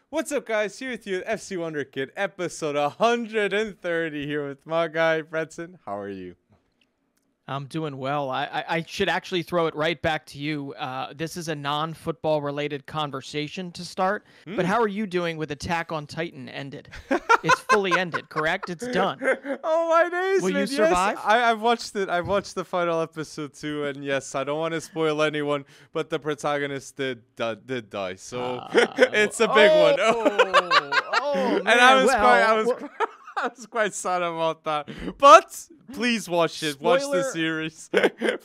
What's up, guys? Here with you, FC Wonderkid, episode 130 here with my guy, Fredson. How are you? I'm doing well. I should actually throw it right back to you. This is a non-football related conversation to start, but how are you doing with Attack on Titan ended? It's fully ended, correct? It's done. Oh, my days, Will man. you survive? Yes, I've watched it. I've watched the final episode too, and yes, I don't want to spoil anyone, but the protagonist did die, so it's a big one. Man. And I was quite sad about that. But please watch it. Spoiler. Watch the series.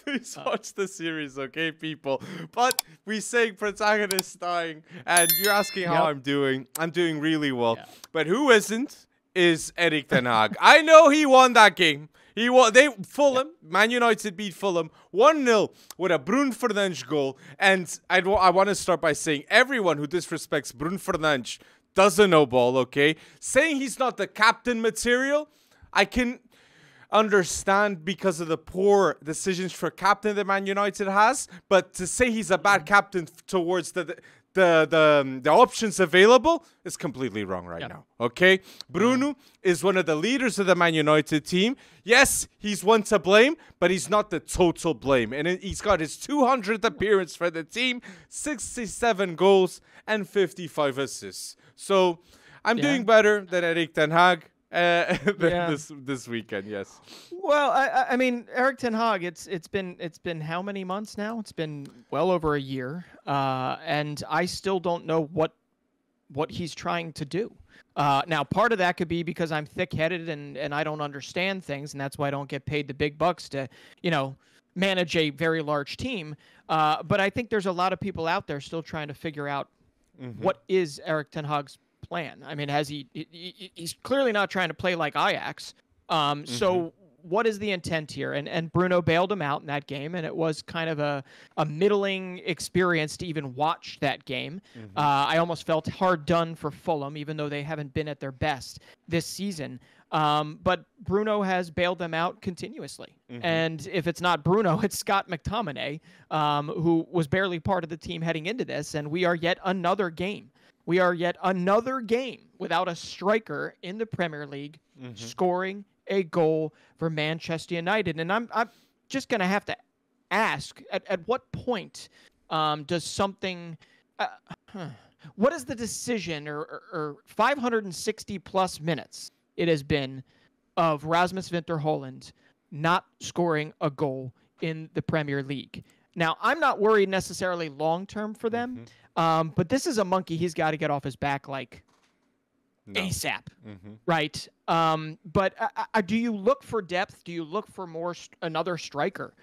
Please watch the series, okay, people? But we saying protagonist dying, and you're asking how I'm doing. I'm doing really well. Yeah. But who isn't is Erik ten Hag. I know he won that game. Fulham, Man United beat Fulham 1-0 with a Bruno Fernandes goal. And I want to start by saying everyone who disrespects Bruno Fernandes doesn't know ball, okay? Saying he's not the captain material, I can understand because of the poor decisions for captain that Man United has, but to say he's a bad captain towards the options available is completely wrong right now, okay? Bruno is one of the leaders of the Man United team. Yes, he's one to blame, but he's not the total blame. And he's got his 200th appearance for the team, 67 goals, and 55 assists. So I'm doing better than Erik ten Hag this weekend, yes. Well, I mean, Erik ten Hag, it's been how many months now? It's been well over a year, and I still don't know what he's trying to do. Now, part of that could be because I'm thick-headed and I don't understand things, and that's why I don't get paid the big bucks to, manage a very large team. But I think there's a lot of people out there still trying to figure out what is Erik ten Hag's plan. I mean, he's clearly not trying to play like Ajax. So what is the intent here? And Bruno bailed him out in that game, and it was kind of a middling experience to even watch that game. I almost felt hard done for Fulham, even though they haven't been at their best this season. But Bruno has bailed them out continuously. And if it's not Bruno, it's Scott McTominay, who was barely part of the team heading into this. And we are yet another game. We are yet another game without a striker in the Premier League scoring a goal for Manchester United. And I'm just going to have to ask, at what point does something... what is the decision or 560-plus minutes it has been of Rasmus Winter Holland not scoring a goal in the Premier League? Now, I'm not worried necessarily long-term for them, but this is a monkey he's got to get off his back ASAP, right? But do you look for depth? Do you look for another striker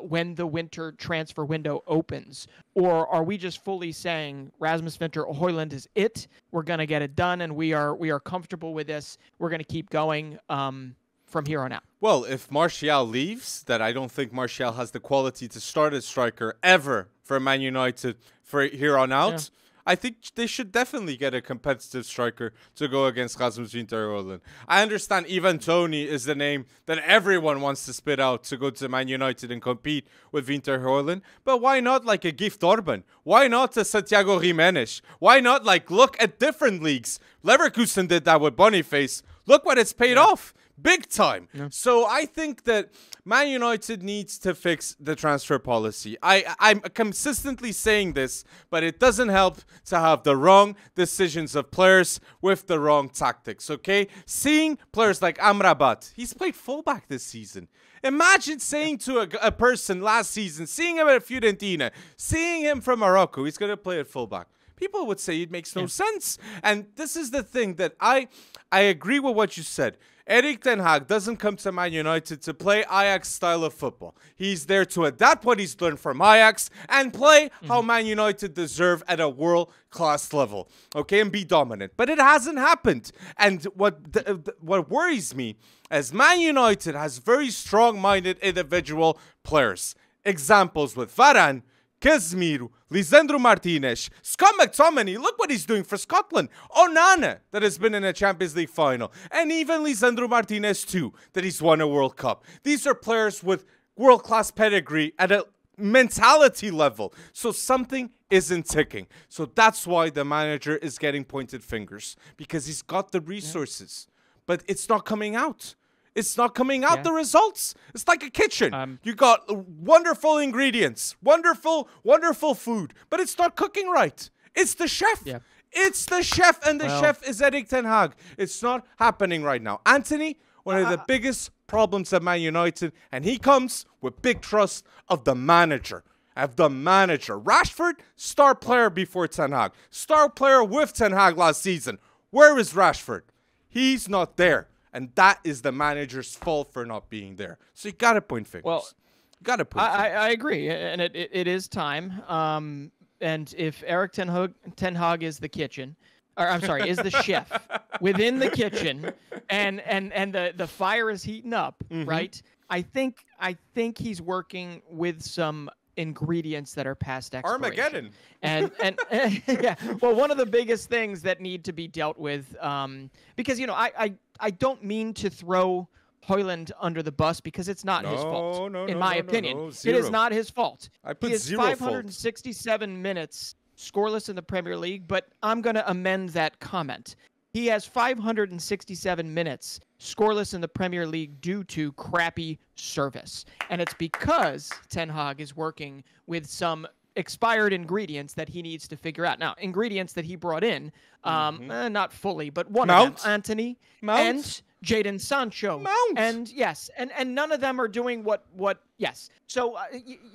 when the winter transfer window opens? Or are we just fully saying Rasmus Winter Højlund is it? We're going to get it done, and we are comfortable with this. We're going to keep going from here on out. Well, if Martial leaves, that I don't think Martial has the quality to start a striker ever for Man United for here on out. Yeah. I think they should definitely get a competitive striker to go against Rasmus Winter Højlund. I understand Ivan Toney is the name that everyone wants to spit out to go to Man United and compete with Winter Højlund. But why not like a Gift Orban? Why not a Santiago Jimenez? Why not look at different leagues? Leverkusen did that with Boniface. Look what it's paid off. Big time. Yeah. So I think that Man United needs to fix the transfer policy. I'm consistently saying this, but it doesn't help to have the wrong decisions of players with the wrong tactics, okay? Seeing players like Amrabat, he's played fullback this season. Imagine saying to a person last season, seeing him at Fiorentina, seeing him from Morocco, he's going to play at fullback. People would say it makes no sense. And this is the thing that I agree with what you said. Erik ten Hag doesn't come to Man United to play Ajax style of football. He's there to adapt what he's learned from Ajax and play how Man United deserve at a world-class level, okay, and be dominant. But it hasn't happened. And what worries me is Man United has very strong-minded individual players. Examples with Varane, Casemiro, Lisandro Martinez, Scott McTominay, look what he's doing for Scotland. Onana, that has been in a Champions League final. And even Lisandro Martinez too, that he's won a World Cup. These are players with world-class pedigree at a mentality level. So something isn't ticking. So that's why the manager is getting pointed fingers, because he's got the resources, but it's not coming out. It's not coming out, the results. It's like a kitchen. You got wonderful ingredients, wonderful food, but it's not cooking right. It's the chef. Yeah. It's the chef, and the chef is Erik ten Hag. It's not happening right now. Anthony, one of the biggest problems at Man United, and he comes with big trust of the manager. Rashford, star player before Ten Hag. Star player with Ten Hag last season. Where is Rashford? He's not there. And that is the manager's fault for not being there. So you got to point fingers. Well, I agree. And it is time. And if Erik ten Hag is the kitchen, or I'm sorry, is the chef within the kitchen, and the fire is heating up, right? I think he's working with some ingredients that are past expiration. Armageddon. And yeah, well, one of the biggest things that need to be dealt with, because I don't mean to throw Højlund under the bus, because it's not his fault. In my opinion, it is not his fault. I put he has zero 567 minutes scoreless in the Premier League, but I'm going to amend that comment. He has 567 minutes scoreless in the Premier League due to crappy service. And it's because Ten Hag is working with some expired ingredients that he needs to figure out. Now, ingredients that he brought in, not fully, but one of them, Antony and Jadon Sancho. And yes, and none of them are doing what yes. So,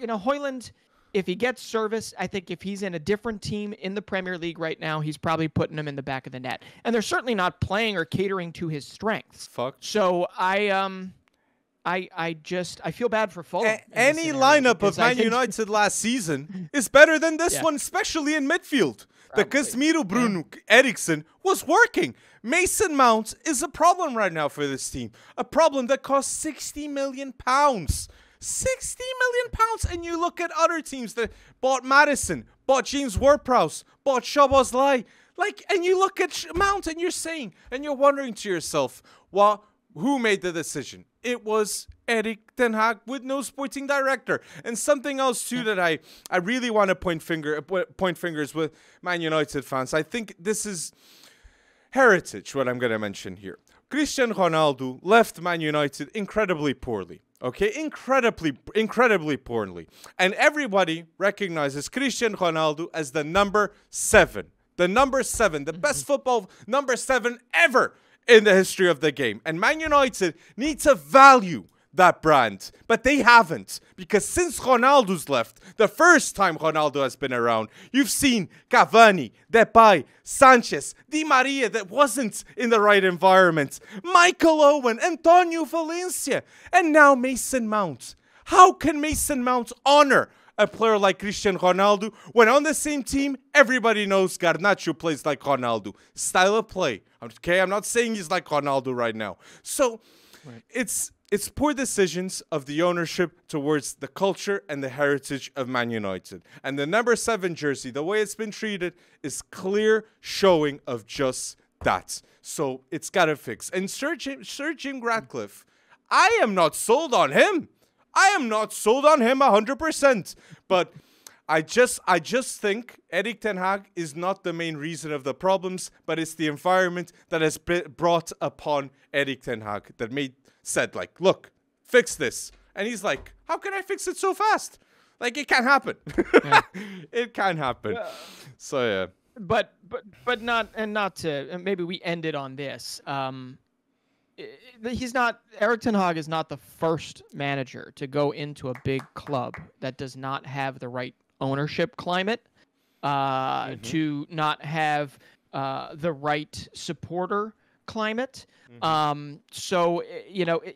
Højlund, if he gets service, I think if he's in a different team in the Premier League right now, he's probably putting him in the back of the net. And they're certainly not playing or catering to his strengths. So I feel bad for Fulham. Any lineup of Man United last season is better than this one, especially in midfield. The Casemiro, Bruno, Eriksen was working. Mason Mount is a problem right now for this team. A problem that costs £60 million. £60 million. And you look at other teams that bought Maddison, bought James Ward-Prowse, bought Szoboszlai. And you look at Mount and you're wondering to yourself, who made the decision? It was Erik ten Hag with no sporting director. And something else too that I really want to point fingers with Man United fans. I think this is heritage, what I'm going to mention here. Cristiano Ronaldo left Man United incredibly poorly. Okay, incredibly poorly. And everybody recognizes Cristiano Ronaldo as the number 7. The best football number 7 ever in the history of the game. And Man United need to value that brand, but they haven't, because since Ronaldo's left, the first time Ronaldo has been around, you've seen Cavani, Depay, Sanchez, Di Maria that wasn't in the right environment, Michael Owen, Antonio Valencia, and now Mason Mount. How can Mason Mount honor a player like Cristiano Ronaldo when on the same team, everybody knows Garnacho plays like Ronaldo? Style of play. Okay, I'm not saying he's like Ronaldo right now. So it's poor decisions of the ownership towards the culture and the heritage of Man United. And the number 7 jersey, the way it's been treated, is clear showing of just that. So it's got to fix. And Sir Jim Ratcliffe, I am not sold on him. 100%. But I just think Erik ten Hag is not the main reason of the problems, but it's the environment that has brought upon Erik ten Hag that said, look, fix this. And he's like, how can I fix it so fast? It can't happen. It can't happen. So, yeah. But not to, maybe we ended on this. Erik ten Hag is not the first manager to go into a big club that does not have the right ownership climate, to not have the right supporter climate. So,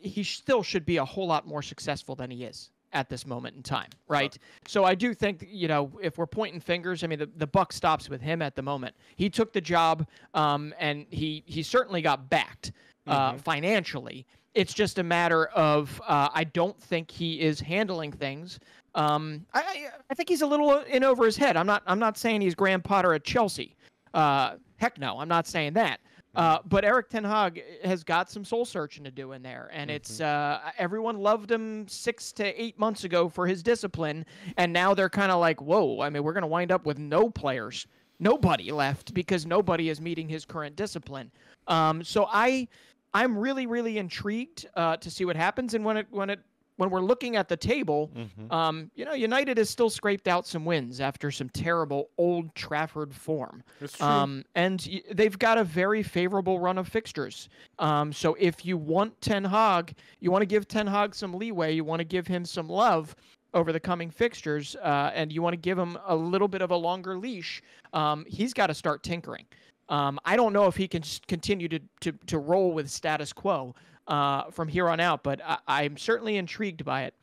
he still should be a whole lot more successful than he is at this moment in time, right? So I do think, if we're pointing fingers, I mean, the buck stops with him at the moment. He took the job, and he certainly got backed financially. It's just a matter of I don't think he is handling things. I think he's a little in over his head. I'm not saying he's Graham Potter at Chelsea. Heck no, I'm not saying that. But Erik ten Hag has got some soul searching to do in there, and it's everyone loved him 6 to 8 months ago for his discipline, and now they're kind of like, whoa. I mean, we're going to wind up with nobody left because nobody is meeting his current discipline. So I'm really, really intrigued to see what happens, and when we're looking at the table, United has still scraped out some wins after some terrible Old Trafford form. That's true. And they've got a very favorable run of fixtures. So if you want Ten Hag, you want to give Ten Hag some leeway, you want to give him some love over the coming fixtures, and you want to give him a little bit of a longer leash, he's got to start tinkering. I don't know if he can just continue to roll with status quo from here on out, but I'm certainly intrigued by it.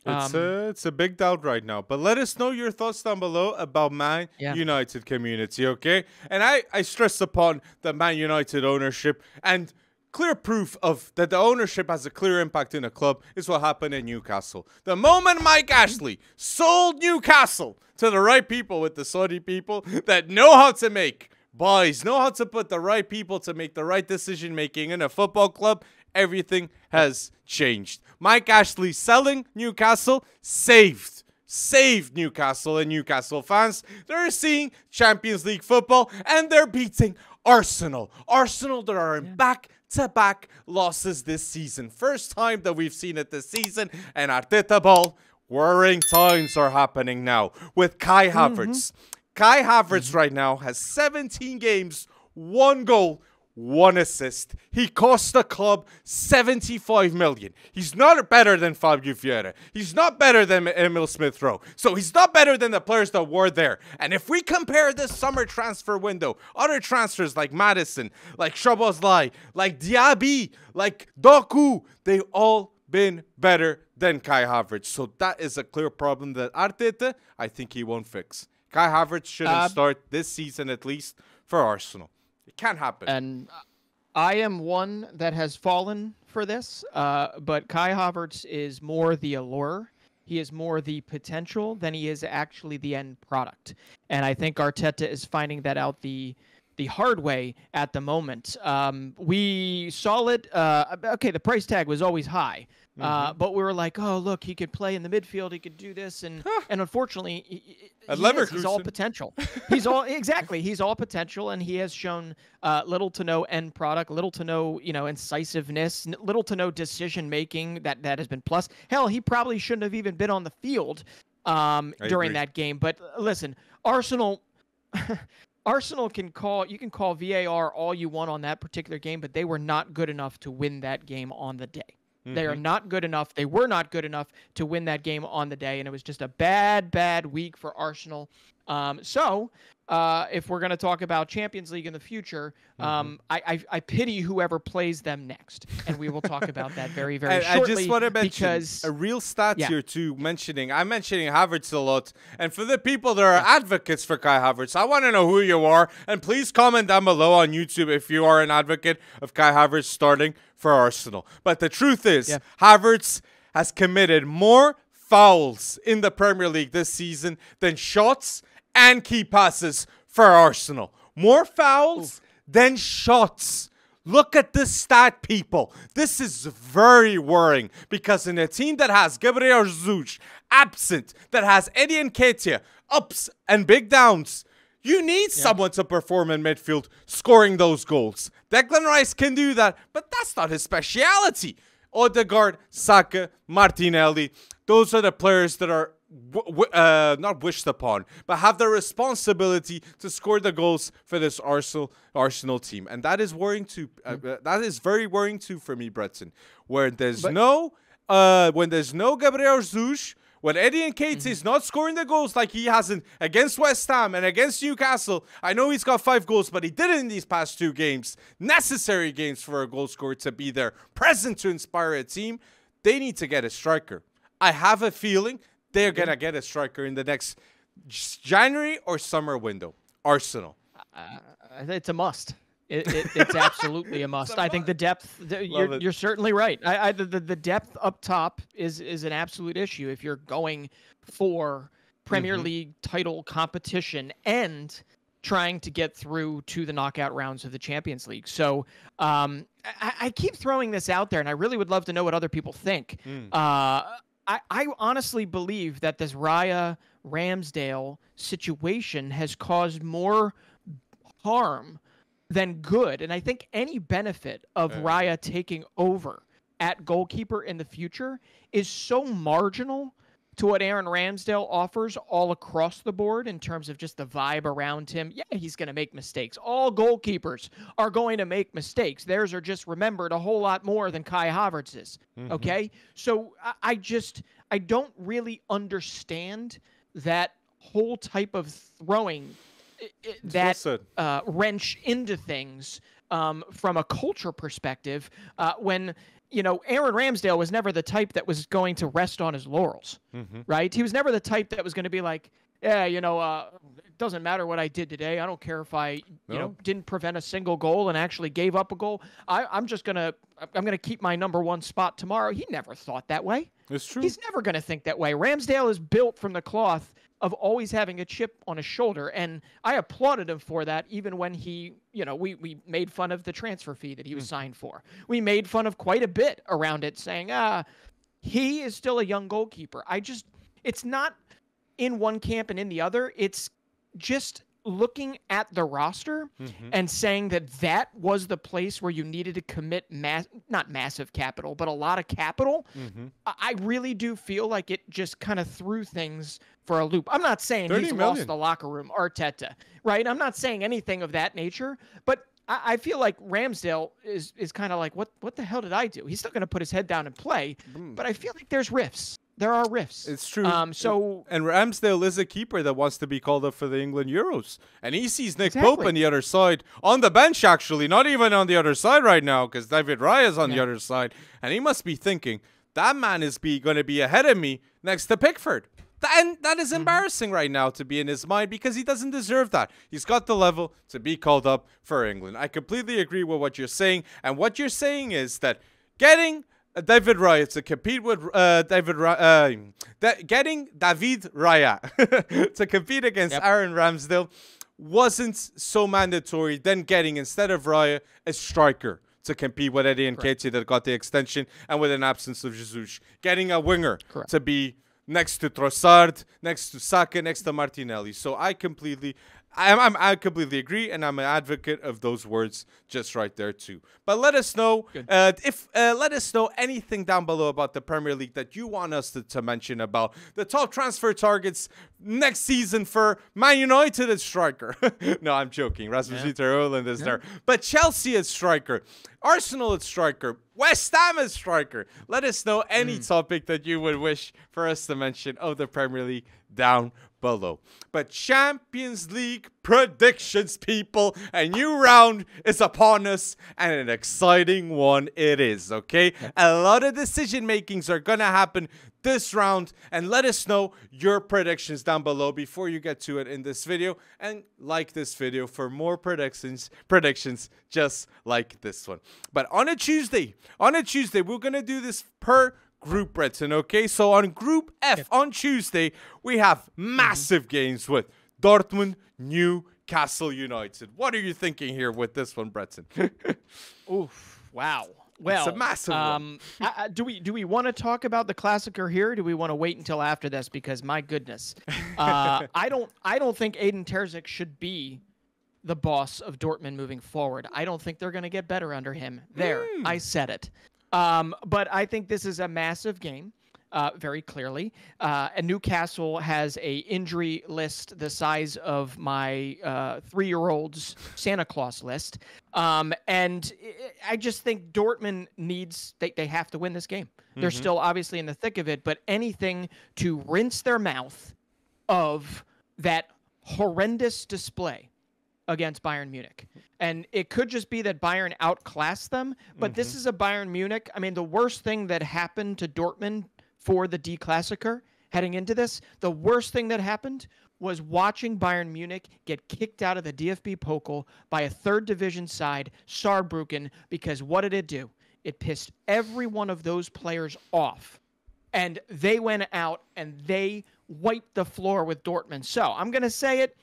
It's a big doubt right now. But let us know your thoughts down below about Man United community, okay? And I stress upon the Man United ownership, and clear proof of that the ownership has a clear impact in a club is what happened in Newcastle. The moment Mike Ashley sold Newcastle to the right people, with the Saudi people that know how to make buys, know how to put the right people to make the right decision making in a football club, everything has changed. Mike Ashley selling Newcastle saved Newcastle and Newcastle fans. They're seeing Champions League football, and they're beating Arsenal. Arsenal that are in back-to-back losses this season. First time that we've seen it this season, and Arteta ball, worrying times are happening now with Kai Havertz. Kai Havertz right now has 17 games, 1 goal, 1 assist. He cost the club 75 million. He's not better than Fabio Vieira. He's not better than Emil Smith-Rowe. So he's not better than the players that were there. And if we compare this summer transfer window, other transfers like Madison, like Szoboszlai, like Diaby, like Doku, they've all been better than Kai Havertz. So that is a clear problem that Arteta, I think he won't fix. Kai Havertz shouldn't start this season, at least for Arsenal. It can't happen. And I am one that has fallen for this, but Kai Havertz is more the allure. He is more the potential than he is actually the end product. And I think Arteta is finding that out the hard way at the moment. We saw it. Okay, the price tag was always high. But we were like, oh, look, he could play in the midfield. He could do this. And unfortunately, he's all potential. He's all potential. And he has shown little to no end product, little to no, incisiveness, little to no decision making that has been plus. Hell, he probably shouldn't have even been on the field during that game. But listen, Arsenal. Arsenal you can call VAR all you want on that particular game, but they were not good enough to win that game on the day. They are not good enough. They were not good enough to win that game on the day, and it was just a bad week for Arsenal. So if we're going to talk about Champions League in the future, I pity whoever plays them next, and we will talk about that very, very shortly. I just want to mention a real stat here too. I'm mentioning Havertz a lot, and for the people that are advocates for Kai Havertz, I want to know who you are, and please comment down below on YouTube if you are an advocate of Kai Havertz starting for Arsenal. But the truth is, Havertz has committed more fouls in the Premier League this season than shots and key passes for Arsenal. More fouls than shots. Look at this stat, people. This is very worrying, because in a team that has Gabriel Jesus absent, that has Eddie Nketiah ups and big downs, you need someone to perform in midfield, scoring those goals. Declan Rice can do that, but that's not his speciality. Odegaard, Saka, Martinelli, those are the players that are not wished upon, but have the responsibility to score the goals for this Arsenal team, and that is worrying too. That is very worrying too for me, Breton. When there's no Gabriel Jesus, when Eddie Nketiah is not scoring the goals like he hasn't against West Ham and against Newcastle. I know he's got 5 goals, but he didn't in these past 2 games. Necessary games for a goal scorer to be there, present to inspire a team. They need to get a striker. I have a feeling they're going to get a striker in the next January or summer window. Arsenal. It's a must. It's absolutely a must. I think the depth, you're certainly right. The depth up top is an absolute issue if you're going for Premier League title competition and trying to get through to the knockout rounds of the Champions League. So I keep throwing this out there, and I really would love to know what other people think. I honestly believe that this Raya Ramsdale situation has caused more harm than good. And I think any benefit of Raya taking over at goalkeeper in the future is so marginal to what Aaron Ramsdale offers all across the board in terms of just the vibe around him. Yeah, he's going to make mistakes. All goalkeepers are going to make mistakes. Theirs are just remembered a whole lot more than Kai Havertz's. Okay? So I don't really understand that whole type of throwing that wrench into things from a culture perspective when Aaron Ramsdale was never the type that was going to rest on his laurels, right? He was never the type that was going to be like, yeah, it doesn't matter what I did today. I don't care if I, didn't prevent a single goal and actually gave up a goal. I'm going to keep my number one spot tomorrow. He never thought that way. It's true. He's never going to think that way. Ramsdale is built from the cloth of always having a chip on his shoulder. And I applauded him for that, even when he, we made fun of the transfer fee that he was signed for. We made fun of quite a bit around it, saying, he is still a young goalkeeper. It's not in one camp and in the other. It's just looking at the roster and saying that was the place where you needed to commit not massive capital, but a lot of capital. I really do feel like it just kind of threw things for a loop. I'm not saying he's lost the locker room, Arteta, right? I'm not saying anything of that nature, but I feel like Ramsdale is kind of like, what the hell did I do? He's still going to put his head down and play, but I feel like there's rifts. There are rifts. It's true. And Ramsdale is a keeper that wants to be called up for the England Euros. And he sees Nick Pope on the other side, on the bench actually, not even on the other side right now, because David Raya is on the other side. And he must be thinking, that man is going to be ahead of me next to Pickford. And that is embarrassing right now to be in his mind, because he doesn't deserve that. He's got the level to be called up for England. I completely agree with what you're saying. And what you're saying is that getting David Raya to compete with getting David Raya to compete against Aaron Ramsdale wasn't so mandatory than getting, instead of Raya, a striker to compete with Eddie Nketiah that got the extension, and with an absence of Jesus. Getting a winger to be next to Trossard, next to Saka, next to Martinelli. So I completely agree, and I'm an advocate of those words just right there too. But let us know let us know anything down below about the Premier League that you want us to mention about. The top transfer targets next season for Man United at striker. No, I'm joking. Rasmus Højlund is there. But Chelsea at striker, Arsenal at striker, West Ham at striker. Let us know any topic that you would wish for us to mention of the Premier League down below. But Champions League predictions, people. A new round is upon us, and an exciting one it is, okay? A lot of decision makings are gonna happen this round, and let us know your predictions down below before you get to it in this video, and like this video for more predictions just like this one. But on a Tuesday, we're gonna do this per Group Britain, okay? So on Group F on Tuesday, we have massive games with Dortmund, Newcastle United. What are you thinking here with this one, Breton? Oof! Wow. Well, it's a massive one. Do we want to talk about the Klassiker here? Or do we want to wait until after this? Because my goodness, I don't think Aiden Terzic should be the boss of Dortmund moving forward. I don't think they're going to get better under him. There, I said it. But I think this is a massive game, very clearly. And Newcastle has a injury list the size of my 3-year-old's Santa Claus list. And I just think Dortmund they have to win this game. They're still obviously in the thick of it, but anything to rinse their mouth of that horrendous display against Bayern Munich. And it could just be that Bayern outclassed them, but this is a Bayern Munich. I mean, the worst thing that happened to Dortmund for the D-Klassiker heading into this, the worst thing that happened was watching Bayern Munich get kicked out of the DFB Pokal by a third division side, Saarbrücken, because what did it do? It pissed every one of those players off. And they went out and they wiped the floor with Dortmund. So I'm going to say it.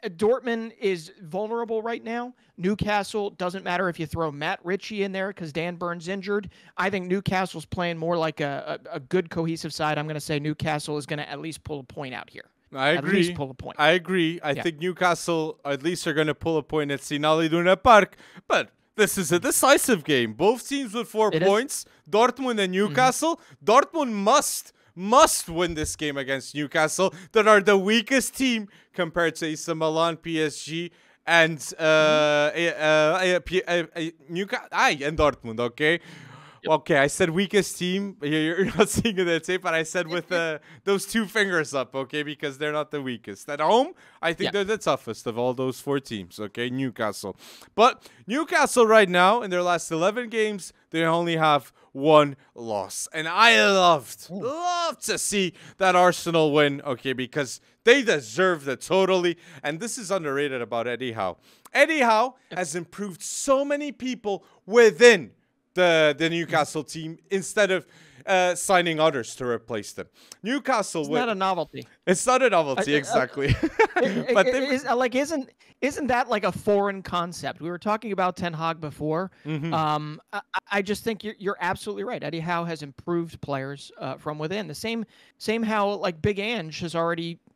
Dortmund is vulnerable right now. Newcastle, doesn't matter if you throw Matt Ritchie in there because Dan Burns injured. I think Newcastle's playing more like a good cohesive side. I'm going to say Newcastle is going to at least pull a point out here. I agree. At least pull a point. I agree. I think Newcastle at least are going to pull a point at Sinal Iduna Park. But this is a decisive game. Both teams with 4 points. Dortmund and Newcastle. Dortmund must win this game against Newcastle, that are the weakest team compared to AC Milan, PSG, and and Dortmund. Okay. Okay, I said weakest team. You're not seeing it at tape, but I said with those 2 fingers up, okay, because they're not the weakest. At home, I think they're the toughest of all those 4 teams, okay, Newcastle. But Newcastle right now, in their last 11 games, they only have 1 loss. And I love to see that Arsenal win, okay, because they deserve it totally. And this is underrated about Eddie Howe. Eddie Howe has improved so many people within the Newcastle team instead of signing others to replace them. Newcastle It's not a novelty. It's not a novelty, exactly. But isn't that like a foreign concept? We were talking about Ten Hag before. I just think you're absolutely right. Eddie Howe has improved players from within. The same how like Big Ange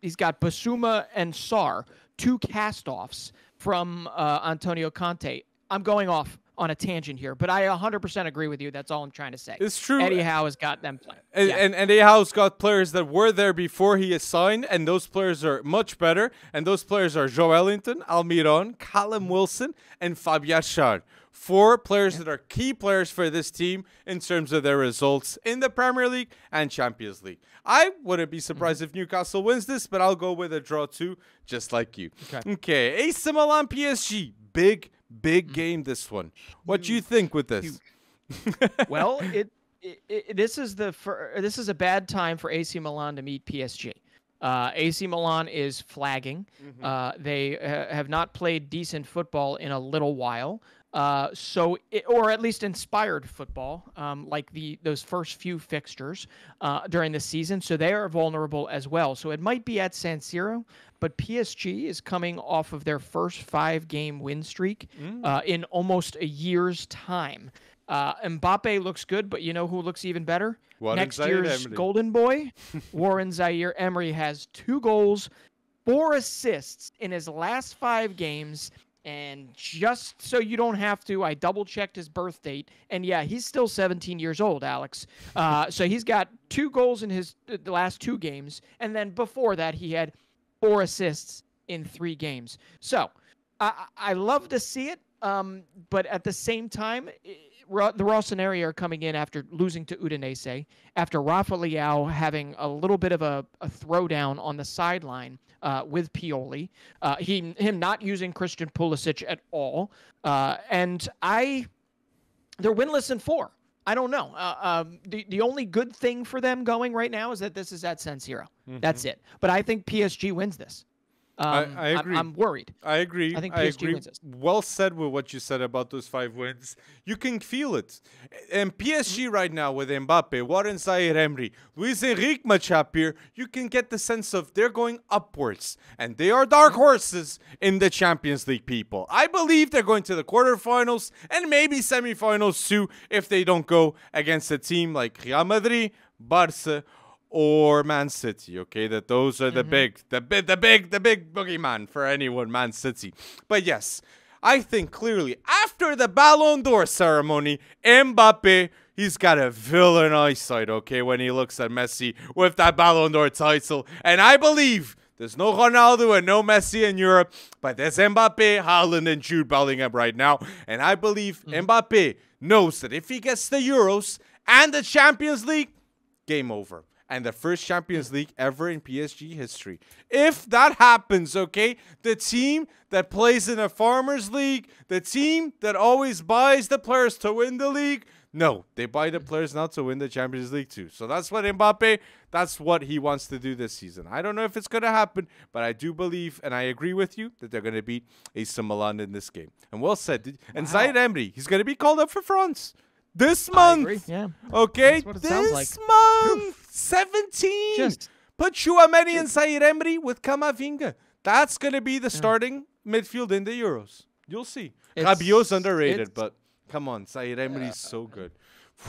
he's got Basuma and Sarr, 2 cast-offs from Antonio Conte. I'm going off on a tangent here, but I 100% agree with you. That's all I'm trying to say. It's true. Eddie Howe has got them playing. And Eddie Howe's got players that were there before he is signed, and those players are much better. And those players are Joe Ellington, Almiron, Callum Wilson, and Fabian Schär. 4 players that are key players for this team in terms of their results in the Premier League and Champions League. I wouldn't be surprised if Newcastle wins this, but I'll go with a draw too, just like you. Okay. AC Milan PSG. Big game, this one. What do you think with this? Well, this is a bad time for AC Milan to meet PSG. AC Milan is flagging. They have not played decent football in a little while. Or at least inspired football, like those first few fixtures during the season. So they are vulnerable as well. So it might be at San Siro, but PSG is coming off of their first 5-game win streak in almost a year's time. Mbappe looks good, but you know who looks even better? Next year's golden boy, Warren Zaire-Emery, has 2 goals, 4 assists in his last 5 games. And just so you don't have to, I double-checked his birth date. And, yeah, he's still 17 years old, Alex. So he's got 2 goals in the last 2 games. And then before that, he had 4 assists in 3 games. So I love to see it. But at the same time, the Rossoneri are coming in after losing to Udinese, after Rafa Leao having a little bit of a throwdown on the sideline with Pioli, him not using Christian Pulisic at all, and they're winless in 4. I don't know. The only good thing for them going right now is that this is at San Siro. That's it. But I think PSG wins this. I agree. I'm worried. I agree. I think PSG wins this. Well said with what you said about those 5 wins. You can feel it. And PSG right now with Mbappe, Warren Zaire-Emery, Luis Enrique much happier, you can get the sense of they're going upwards. And they are dark horses in the Champions League, people. I believe they're going to the quarterfinals and maybe semifinals too if they don't go against a team like Real Madrid, Barca, or Man City, okay? That those are the big boogeyman for anyone, Man City. But yes, I think clearly after the Ballon d'Or ceremony, Mbappe, he's got a villain eyesight, okay, when he looks at Messi with that Ballon d'Or title. And I believe there's no Ronaldo and no Messi in Europe, but there's Mbappe, Haaland, and Jude Bellingham right now. And I believe Mbappe knows that if he gets the Euros and the Champions League, game over. And the first Champions League ever in PSG history. If that happens, okay, the team that plays in a Farmers League, the team that always buys the players to win the league, no, they buy the players now to win the Champions League too. So that's what Mbappe, that's what he wants to do this season. I don't know if it's going to happen, but I do believe, and I agree with you, that they're going to beat AC Milan in this game. And well said. And Zaire-Emery, he's going to be called up for France. This month. I agree, yeah. Okay, That's what it this sounds like. month. 17. Put Chouameni and Zaire-Emery with Camavinga. That's going to be the starting midfield in the Euros. You'll see. Rabiot's underrated, but come on, Zaire Emery's so good.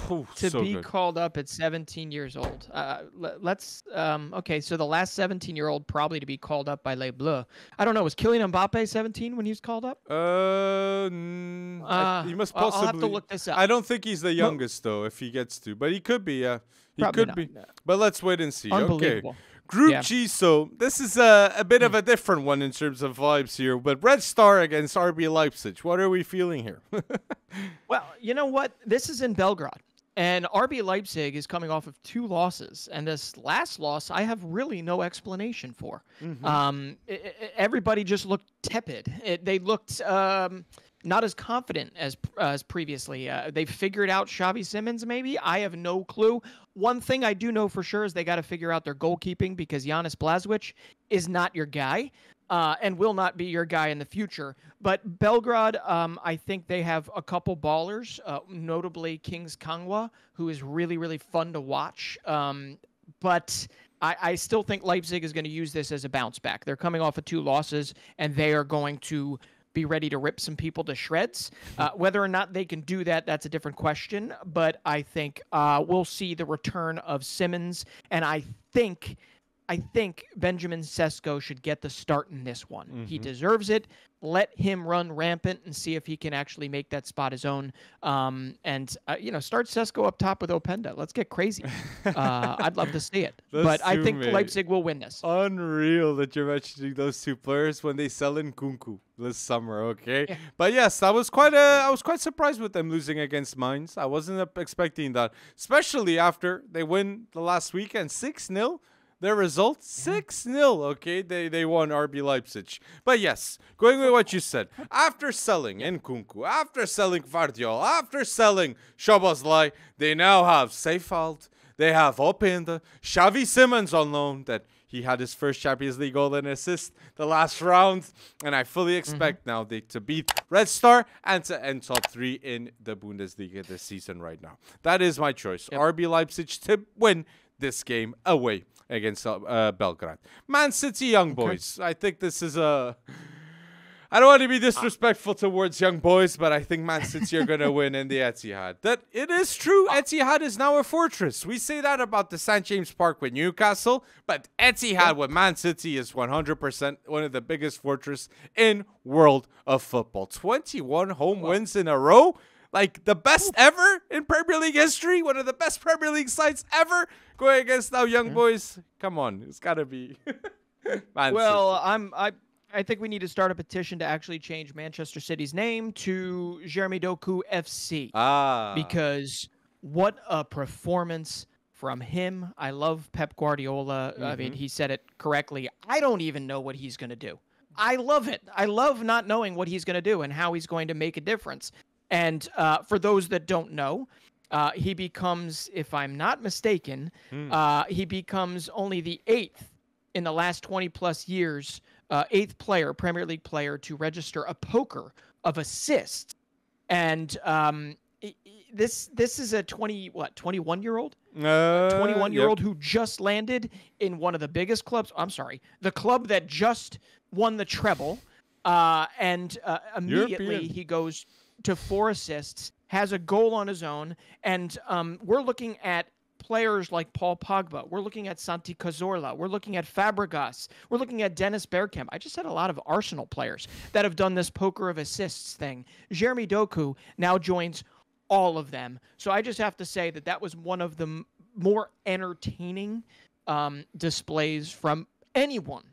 To so be good. called up at 17 years old. Okay, so the last 17-year-old probably to be called up by Les Bleus. I don't know. Was Kylian Mbappe 17 when he was called up? He must possibly. I'll have to look this up. I don't think he's the youngest, though, if he gets to. But he could be, yeah. He Probably could not, be. no. But let's wait and see. Unbelievable. Okay. Group Yeah. G, so this is a bit of a different one in terms of vibes here. But Red Star against RB Leipzig. What are we feeling here? Well, you know what? This is in Belgrade. And RB Leipzig is coming off of 2 losses. And this last loss, I have really no explanation for. Everybody just looked tepid. They looked not as confident as previously. They figured out Xavi Simons, maybe. I have no clue. One thing I do know for sure is they got to figure out their goalkeeping because Janis Blažević is not your guy. And will not be your guy in the future. But Belgrade, I think they have a couple ballers, notably Kings Kangwa, who is really, really fun to watch. But I still think Leipzig is going to use this as a bounce back. They're coming off of 2 losses, and they are going to be ready to rip some people to shreds. Whether or not they can do that, that's a different question. But I think we'll see the return of Simons, and I think Benjamin Sesko should get the start in this one. He deserves it. Let him run rampant and see if he can actually make that spot his own. Start Sesko up top with Openda. Let's get crazy. I'd love to see it. But I think Leipzig will win this. Unreal that you're mentioning those 2 players when they sell in Kunku this summer, okay? Yeah. But yes, I was quite surprised with them losing against Mainz. I wasn't expecting that, especially after they win the last weekend 6-0. Their result, 6-0, okay? They won RB Leipzig. But yes, going with what you said, after selling Nkunku, after selling Guardiola, after selling Szoboszlai, they now have Seifald, they have Openda, Xavi Simons on loan, that he had his first Champions League goal and assist the last round. And I fully expect now to beat Red Star and to end top 3 in the Bundesliga this season right now. That is my choice. Yep. RB Leipzig to win this game away against Belgrade. Man City Young Boys. I think this is I don't want to be disrespectful towards Young Boys, but I think Man City are going to win in the Etihad. That it is true. Etihad is now a fortress. We say that about the St. James Park with Newcastle, but Etihad with Man City is 100% one of the biggest fortresses in world of football. 21 home wins in a row. Like the best ever in Premier League history. One of the best Premier League sides ever. Going against now Young Boys. Come on. It's got to be. Well, I think we need to start a petition to actually change Manchester City's name to Jeremy Doku FC. Because what a performance from him. I love Pep Guardiola. I mean, he said it correctly. I don't even know what he's going to do. I love it. I love not knowing what he's going to do and how he's going to make a difference. And for those that don't know, he becomes, if I'm not mistaken, he becomes only the 8th in the last 20-plus years, 8th Premier League player to register a poker of assists. And this is a 21-year-old? 21-year-old who just landed in one of the biggest clubs. I'm sorry, the club that just won the treble. And immediately European. He goes to 4 assists, has a goal on his own, and we're looking at players like Paul Pogba. We're looking at Santi Cazorla. We're looking at Fabregas. We're looking at Dennis Bergkamp. I just had a lot of Arsenal players that have done this poker of assists thing. Jeremy Doku now joins all of them. So I just have to say that was one of the more entertaining displays from anyone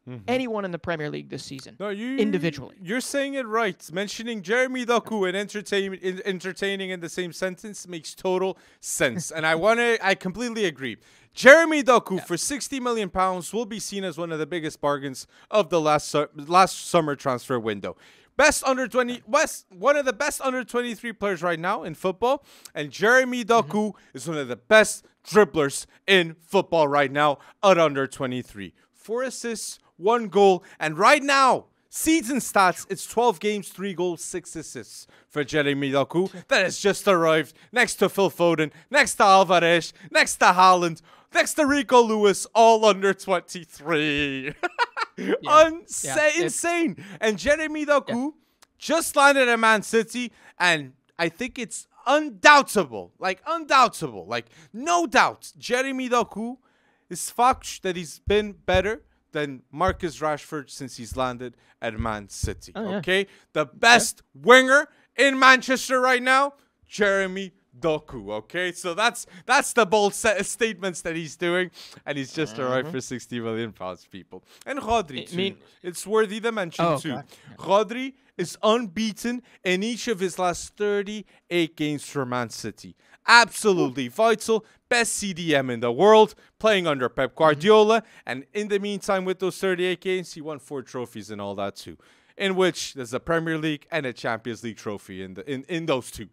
in the Premier League this season, individually. You're saying it right. Mentioning Jeremy Doku and entertaining in the same sentence makes total sense. And I completely agree. Jeremy Doku for £60 million will be seen as one of the biggest bargains of the last summer transfer window. One of the best under 23 players right now in football. And Jeremy Doku is one of the best dribblers in football right now at under 23. 4 assists, 1 goal, and right now, season stats, it's 12 games, 3 goals, 6 assists for Jeremy Doku. That has just arrived next to Phil Foden, next to Alvarez, next to Haaland. next to Rico Lewis, all under 23. Insane. And Jeremy Doku just landed at Man City, and I think it's undoubtable, like no doubt, Jeremy Doku is fact that he's been better than Marcus Rashford since he's landed at Man City. Okay? The best winger in Manchester right now, Jeremy Doku, okay? So that's the bold set of statements that he's doing, and he's just arrived for £60 million, people. And Rodri, too. It's worthy to mention, too. Rodri is unbeaten in each of his last 38 games for Man City. Absolutely vital. Best CDM in the world, playing under Pep Guardiola. And in the meantime, with those 38 games, he won 4 trophies and all that, too. In which there's a Premier League and a Champions League trophy in those 2.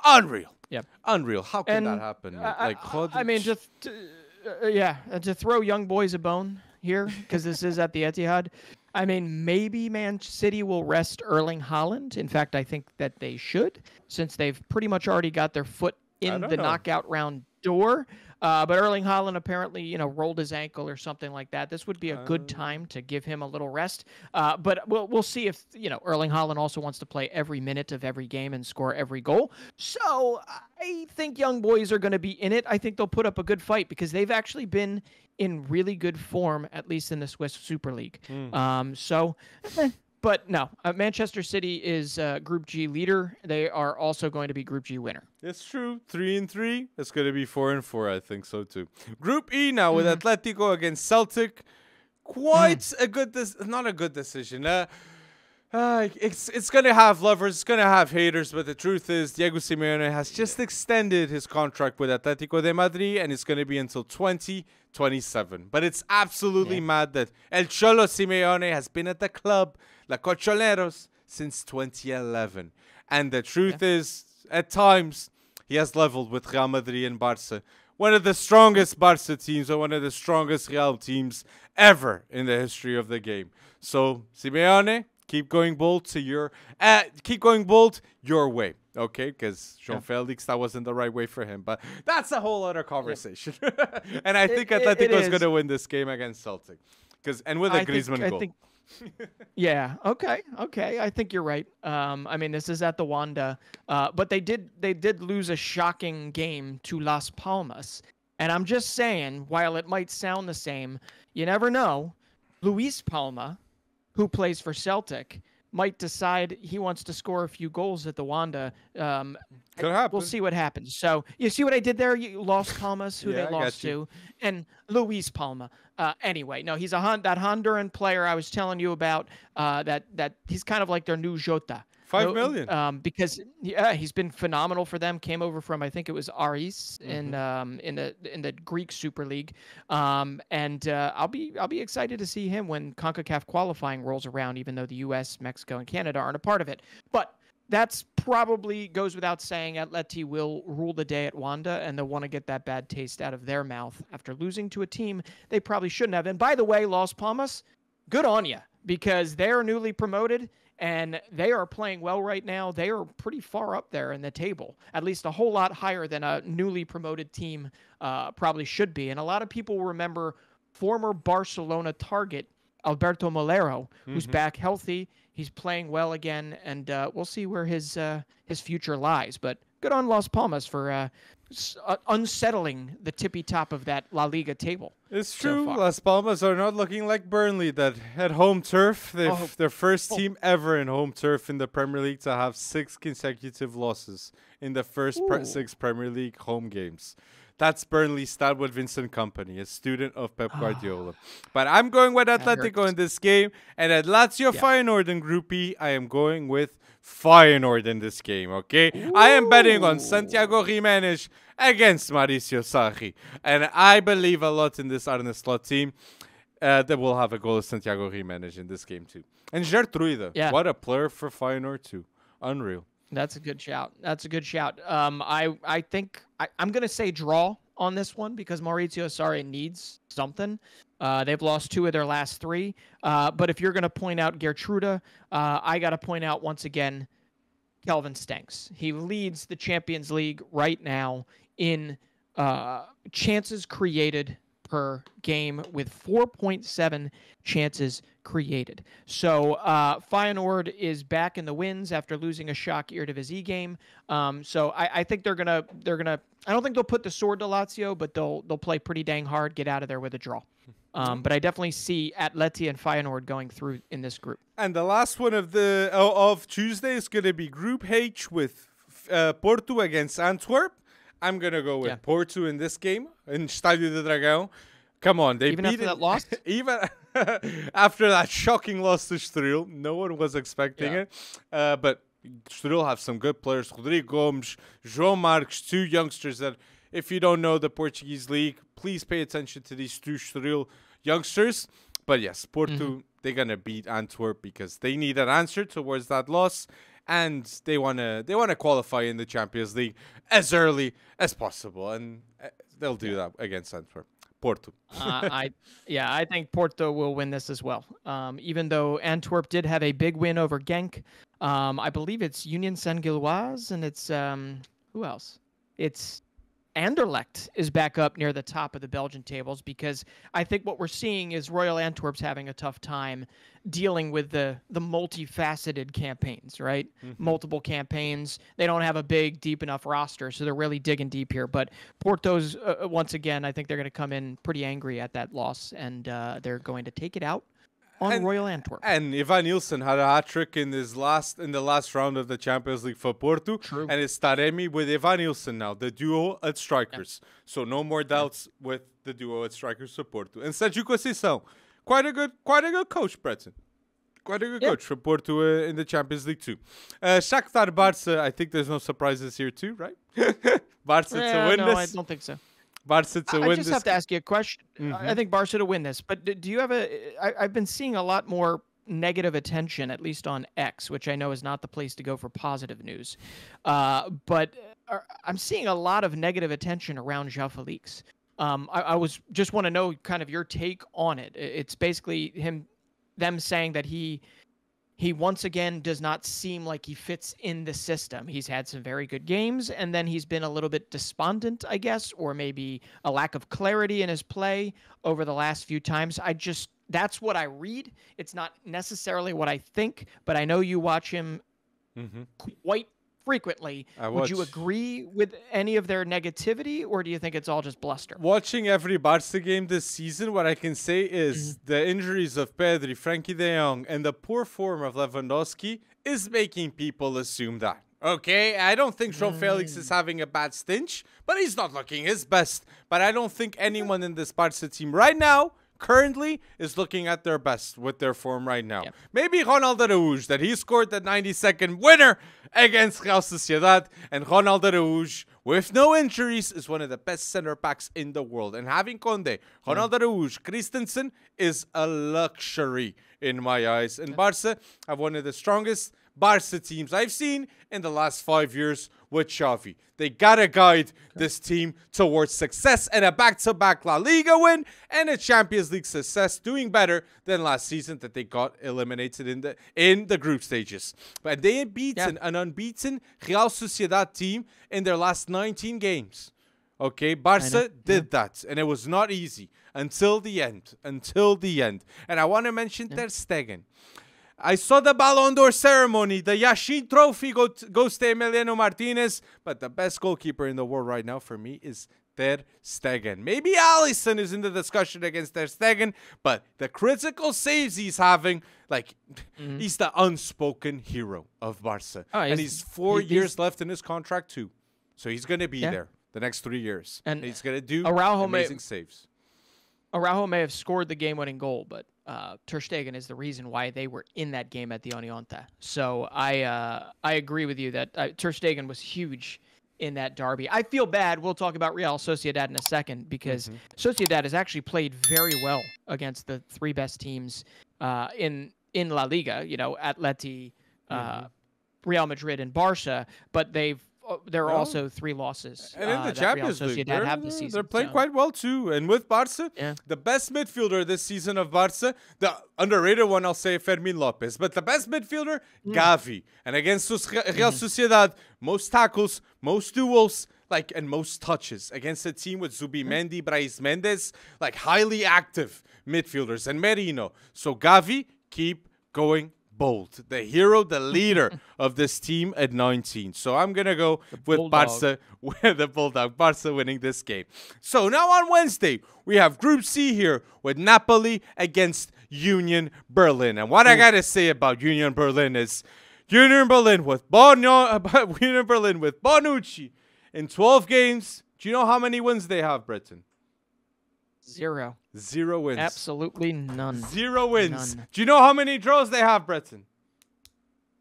Unreal. Yep. Unreal. How can that happen? I mean, just to throw young boys a bone here, because this is at the Etihad. I mean, maybe Man City will rest Erling Haaland. In fact, I think that they should, since they've pretty much already got their foot in the knockout round door. But Erling Haaland apparently, rolled his ankle or something like that. This would be a good time to give him a little rest. But we'll see if, Erling Haaland also wants to play every minute of every game and score every goal. So I think young boys are going to be in it. I think they'll put up a good fight because they've actually been in really good form, at least in the Swiss Super League. But no, Manchester City is Group G leader. They are also going to be Group G winner. It's true. 3-3. It's going to be 4-4. I think so too. Group E now with Atletico against Celtic. Quite a good, not a good decision. It's going to have lovers, it's going to have haters, but the truth is Diego Simeone has just extended his contract with Atletico de Madrid, and it's going to be until 2027. But it's absolutely mad that El Cholo Simeone has been at the club, La Cocholeros, since 2011. And the truth is, at times, he has leveled with Real Madrid and Barca. One of the strongest Barca teams, or one of the strongest Real teams ever in the history of the game. So, Simeone, keep going bold your way, okay? Because João Felix, that wasn't the right way for him. But that's a whole other conversation. And I think Atletico is going to win this game against Celtic. And with a Griezmann goal. Okay. I think you're right. I mean, this is at the Wanda. But they did lose a shocking game to Las Palmas. And I'm just saying, while it might sound the same, you never know. Luis Palma, who plays for Celtic, might decide he wants to score a few goals at the Wanda. Could happen. We'll see what happens. So you see what I did there? Los Palmas, who they lost to, and Luis Palma. Anyway, no, he's that Honduran player I was telling you about. That he's kind of like their new Jota. 5 million. Because he's been phenomenal for them. Came over from, I think it was Aris in the Greek Super League. And I'll be excited to see him when CONCACAF qualifying rolls around, even though the US, Mexico, and Canada aren't a part of it. But that's probably goes without saying. Atleti will rule the day at Wanda, and they'll want to get that bad taste out of their mouth after losing to a team they probably shouldn't have. And by the way, Las Palmas, good on you, because they're newly promoted. And they are playing well right now. They are pretty far up there in the table, at least a whole lot higher than a newly promoted team probably should be. And a lot of people remember former Barcelona target Alberto Molero, who's back healthy. He's playing well again, and we'll see where his future lies. But good on Las Palmas for unsettling the tippy top of that La Liga table. It's true. Las Palmas are not looking like Burnley that had home turf. Their first team ever in home turf in the Premier League to have 6 consecutive losses in the first 6 Premier League home games. That's Burnley's Stadwood Vincent Company, a student of Pep Guardiola. But I'm going with Atletico in this game. And at Lazio Feyenoord in Group E, I am going with Feyenoord in this game, okay? Ooh. I am betting on Santiago Giménez against Mauricio Sarri. And I believe a lot in this Arne Slot team that will have a goal of Santiago Giménez in this game too. And Gertrude, what a player for Feyenoord too. Unreal. That's a good shout. I think I'm going to say draw on this one because Mauricio Sarri needs something. They've lost 2 of their last 3. But if you're going to point out Gertrude, I got to point out once again Kelvin Stenks. He leads the Champions League right now in chances created per game with 4.7 chances created. So Feyenoord is back in the wins after losing a shock Eredivisie game. So I think they're gonna. I don't think they'll put the sword to Lazio, but they'll play pretty dang hard, get out of there with a draw. But I definitely see Atleti and Feyenoord going through in this group. And the last one of Tuesday is going to be Group H with Porto against Antwerp. I'm going to go with Porto in this game in Estádio de Dragão. Come on, they even beat after that loss? Even after that shocking loss to Estoril, no one was expecting it. But Estoril have some good players. Rodrigo Gomes, João Marques, two youngsters that, if you don't know the Portuguese league, please pay attention to these two Estoril youngsters. But yes, Porto, they're going to beat Antwerp because they need an answer towards that loss. And they wanna qualify in the Champions League as early as possible. And they'll do that against Antwerp. Porto. I think Porto will win this as well. Even though Antwerp did have a big win over Genk. I believe it's Union Saint-Gilloise, and it's who else? It's Anderlecht is back up near the top of the Belgian tables, because I think what we're seeing is Royal Antwerp's having a tough time dealing with the multifaceted campaigns, right? Multiple campaigns. They don't have a big, deep enough roster, so they're really digging deep here. But Porto's, once again, I think they're going to come in pretty angry at that loss, and they're going to take it out on Royal Antwerp. And Ivan Nilsson had a hat-trick in the last round of the Champions League for Porto. True. And it's Taremi with Ivan Nilsson now, the duo at strikers. So no more doubts with the duo at strikers for Porto. And Sergio Conceição, quite a good coach, Breton. Quite a good coach for Porto in the Champions League too. Shakhtar Barca, I think there's no surprises here too, right? Barca to win this. No, I don't think so. Barca to win this. I just have to ask you a question. I think Barca to win this, but do you have I've been seeing a lot more negative attention, at least on X, which I know is not the place to go for positive news. But I'm seeing a lot of negative attention around João Felix. I just want to know kind of your take on it. It's basically them saying that he once again does not seem like he fits in the system. He's had some very good games, and then he's been a little bit despondent, I guess, or maybe a lack of clarity in his play over the last few times. That's what I read. It's not necessarily what I think, but I know you watch him quite frequently. Would you agree with any of their negativity, or do you think it's all just bluster? Watching every Barca game this season, what I can say is the injuries of Pedri, Frankie de Jong, and the poor form of Lewandowski is making people assume that. Okay, I don't think João Felix is having a bad stint, but he's not looking his best. But I don't think anyone in this Barca team right now currently is looking at their best with their form right now. Yep. Maybe Ronald Araújo, that he scored the 92nd winner against Real Sociedad, and Ronald Araújo, with no injuries, is one of the best center backs in the world. And having Conde, Ronald Araújo, Christensen is a luxury in my eyes. And Barca have one of the strongest Barca teams I've seen in the last 5 years with Xavi. They gotta guide this team towards success and a back-to-back La Liga win and a Champions League success, doing better than last season that they got eliminated in the group stages. But they had beaten an unbeaten Real Sociedad team in their last 19 games. Okay, Barca did that, and it was not easy until the end. And I want to mention Ter Stegen. I saw the Ballon d'Or ceremony. The Yashin Trophy goes to Emiliano Martinez. But the best goalkeeper in the world right now for me is Ter Stegen. Maybe Alisson is in the discussion against Ter Stegen. But the critical saves he's having, he's the unspoken hero of Barca. And he's 4 years left in his contract too. So he's going to be there the next 3 years. And he's going to do amazing saves. Araujo may have scored the game-winning goal, but Ter Stegen is the reason why they were in that game at the Oneonta. So I agree with you that Ter Stegen was huge in that derby. I feel bad. We'll talk about Real Sociedad in a second, because Sociedad has actually played very well against the three best teams in La Liga. You know, Atleti, Real Madrid, and Barca, but there are also 3 losses. And in the Champions League, they're playing quite well too. And with Barca, the best midfielder this season of Barca, the underrated one, I'll say Fermin Lopez, but the best midfielder, Gavi. And against Real Sociedad, most tackles, most duels, like, and most touches against a team with Zubimendi, Brais Mendes, like highly active midfielders, and Merino. So Gavi, keep going bold. The hero, the leader of this team at 19. So I'm going to go with Barca, the Bulldog, Barca winning this game. So now on Wednesday, we have Group C here with Napoli against Union Berlin. And what I got to say about Union Berlin is Union Berlin with Bonucci in 12 games. Do you know how many wins they have, Breton? 0. 0 wins. Absolutely none. 0 wins. None. Do you know how many draws they have, Breton?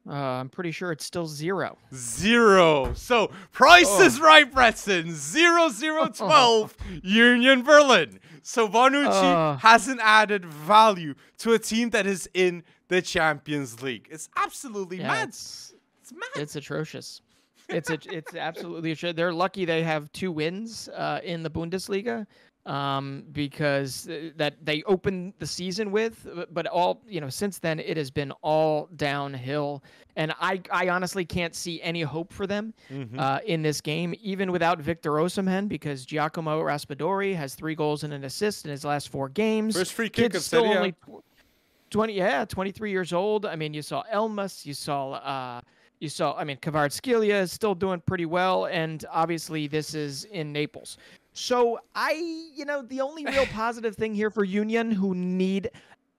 I'm pretty sure it's still 0. 0. So, price is right, Breton. 0-0-12, Union Berlin. So, Bonucci hasn't added value to a team that is in the Champions League. It's absolutely mad. It's mad. It's atrocious. It's absolutely atrocious. They're lucky they have 2 wins in the Bundesliga. Because that they opened the season with, but all, since then it has been all downhill. And I honestly can't see any hope for them in this game, even without Victor Osimhen, because Giacomo Raspadori has 3 goals and an assist in his last 4 games. First free kick of still only 23 years old. I mean, you saw Elmas, Kvaratskhelia is still doing pretty well, and obviously this is in Naples. So the only real positive thing here for Union, who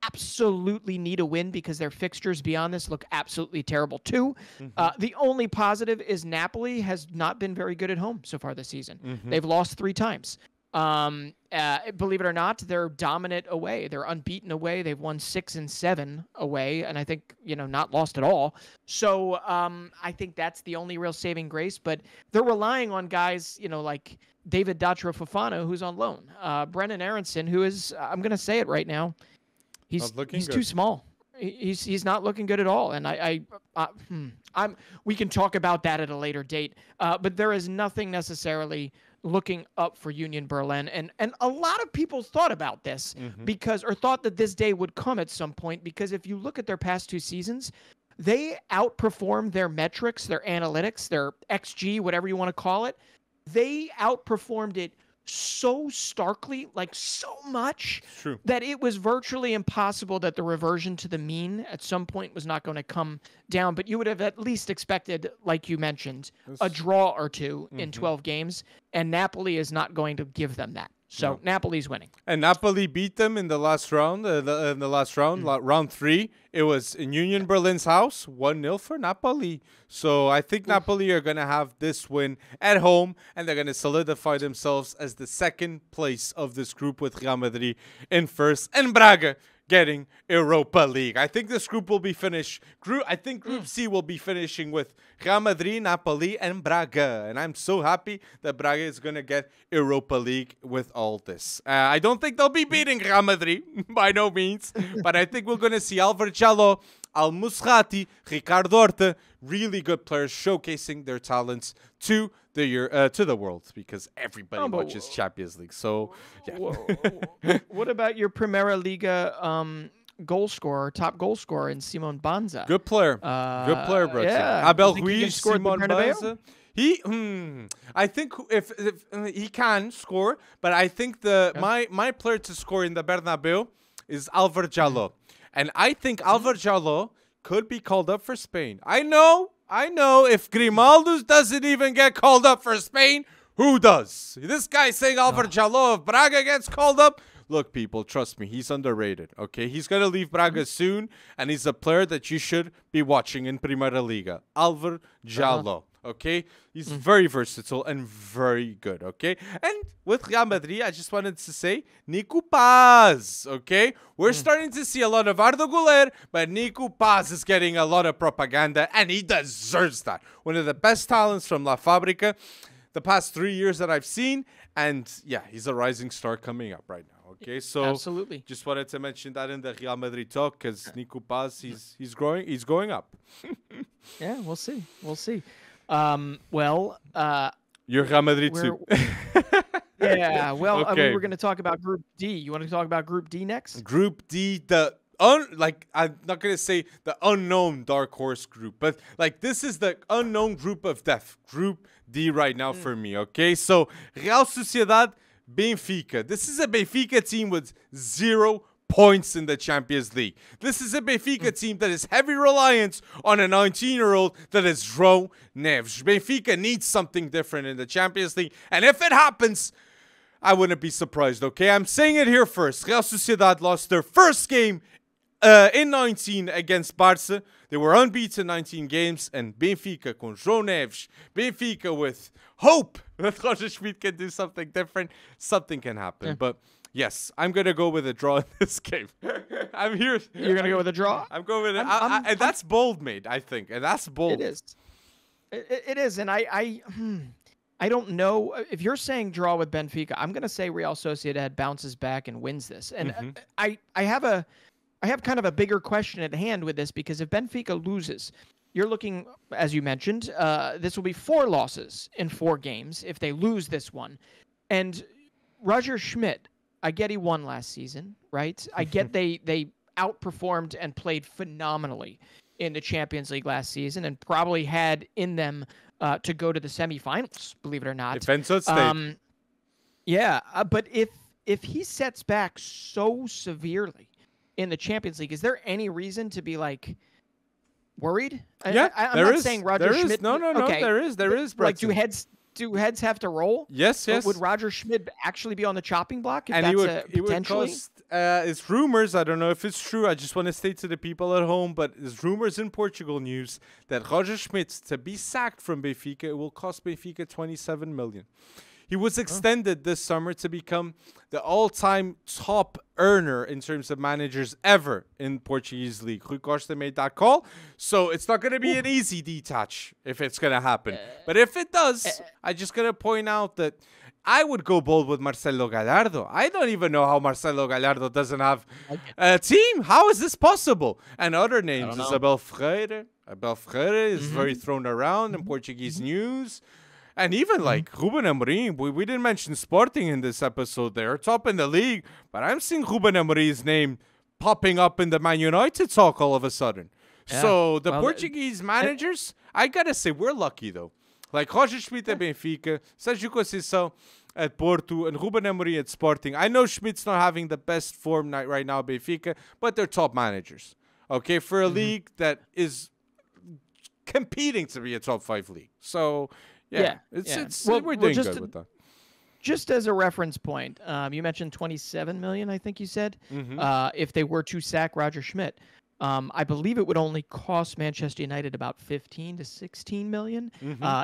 absolutely need a win because their fixtures beyond this look absolutely terrible too. The only positive is Napoli has not been very good at home so far this season. They've lost 3 times. Believe it or not, they're dominant away. They're unbeaten away. They've won 6 and 7 away, and I think, not lost at all. So I think that's the only real saving grace, but they're relying on guys, like David Datro Fofana, who's on loan. Brennan Aronson, who is, I'm going to say it right now, he's too small. He's not looking good at all. And we can talk about that at a later date. But there is nothing necessarily looking up for Union Berlin. And a lot of people thought about this or thought that this day would come at some point, because if you look at their past 2 seasons, they outperformed their metrics, their analytics, their XG, whatever you want to call it. They outperformed it so starkly, like so much, that it was virtually impossible that the reversion to the mean at some point was not going to come down. But you would have at least expected, like you mentioned, a draw or 2 in 12 games, and Napoli is not going to give them that. So Napoli's winning. And Napoli beat them in the last round. Round 3, it was in Union Berlin's house, 1-0 for Napoli. So I think Napoli are going to have this win at home, and they're going to solidify themselves as the 2nd place of this group, with Real Madrid in 1st, and Braga getting Europa League. I think this group will be finished. I think Group C will be finishing with Real Madrid, Napoli, and Braga. And I'm so happy that Braga is going to get Europa League with all this. I don't think they'll be beating Real Madrid, by no means. But I think we're going to see Alvaro Jallo, Al Musrati, Ricardo Horta, really good players showcasing their talents to the world, because everybody watches Champions League. So, yeah. What about your Primera Liga top goal scorer in Simon Banza? Good player. Good player, bro. Yeah. Abel Ruiz, Simon Banza. I think if he can score, but I think my player to score in the Bernabeu is Alvaro Jallo. And I think Alvaro Jallo could be called up for Spain. I know. If Grimaldo doesn't even get called up for Spain, who does? This guy saying Alvaro Jallo of Braga gets called up. Look, people, trust me, he's underrated, okay? He's going to leave Braga soon, and he's a player that you should be watching in Primera Liga. Alvaro Jallo, okay? He's very versatile and very good, okay? And with Real Madrid, I just wanted to say, Nico Paz, okay? We're starting to see a lot of Arda Güler, but Nico Paz is getting a lot of propaganda, and he deserves that. One of the best talents from La Fábrica the past 3 years that I've seen, and yeah, he's a rising star coming up right now. Okay, so absolutely, just wanted to mention that in the Real Madrid talk, because Nico Paz, he's going up. Yeah, we'll see. You're Real Madrid too. Yeah, well, okay. we were going to talk about Group D. You want to talk about Group D next? Group D, like I'm not gonna say the unknown dark horse group, but like this is the unknown group of death, Group D right now for me. Okay, so Real Sociedad, Benfica. This is a Benfica team with 0 points in the Champions League. This is a Benfica team that is heavy reliance on a 19-year-old that is João Neves. Benfica needs something different in the Champions League, and if it happens, I wouldn't be surprised, okay? I'm saying it here first. Real Sociedad lost their first game in 19 against Barça. They were unbeaten 19 games, and Benfica con João Neves, Benfica with hope that Roger Schmidt can do something different, something can happen. But yes, I'm going to go with a draw in this game. I'm here. You're going to go with a draw? I'm going with it. And that's bold, mate, I think. And that's bold. It is. It is. And I don't know. If you're saying draw with Benfica, I'm going to say Real Sociedad bounces back and wins this. And I have kind of a bigger question at hand with this, because if Benfica loses, you're looking, as you mentioned, this will be 4 losses in 4 games if they lose this one. And Roger Schmidt, I get he won last season, right? I get they outperformed and played phenomenally in the Champions League last season and probably had in them to go to the semifinals, believe it or not. Defensive state. Yeah, but if he sets back so severely in the Champions League, is there any reason to be like worried? Yeah, I'm not saying Roger Schmidt. No, okay. There is. Like, do heads have to roll? Yes. But would Roger Schmidt actually be on the chopping block? If and that's he would cost. It's rumors. I don't know if it's true. I just want to state to the people at home, but there's rumors in Portugal news that Roger Schmidt, to be sacked from Benfica, it will cost Benfica 27 million. He was extended this summer to become the all-time top earner in terms of managers ever in Portuguese league. Rui Costa made that call, so it's not going to be an easy detach if it's going to happen. But if it does, I'm just going to point out that I would go bold with Marcelo Gallardo. I don't even know how Marcelo Gallardo doesn't have a team. How is this possible? And other names, Abel Freire. Abel Freire is very thrown around in Portuguese news. And even like Ruben Amorim, we didn't mention Sporting in this episode. They're top in the league, but I'm seeing Ruben Amorim's name popping up in the Man United talk all of a sudden. Yeah. So the Portuguese managers, I gotta say, we're lucky though. Like Roger Schmidt at Benfica, Sérgio Conceição at Porto, and Ruben Amorim at Sporting. I know Schmidt's not having the best form right now at Benfica, but they're top managers. Okay, for a league that is competing to be a top 5 league. So yeah. We're doing good with that. Just as a reference point, you mentioned 27 million, I think you said, if they were to sack Roger Schmidt. I believe it would only cost Manchester United about 15 to 16 million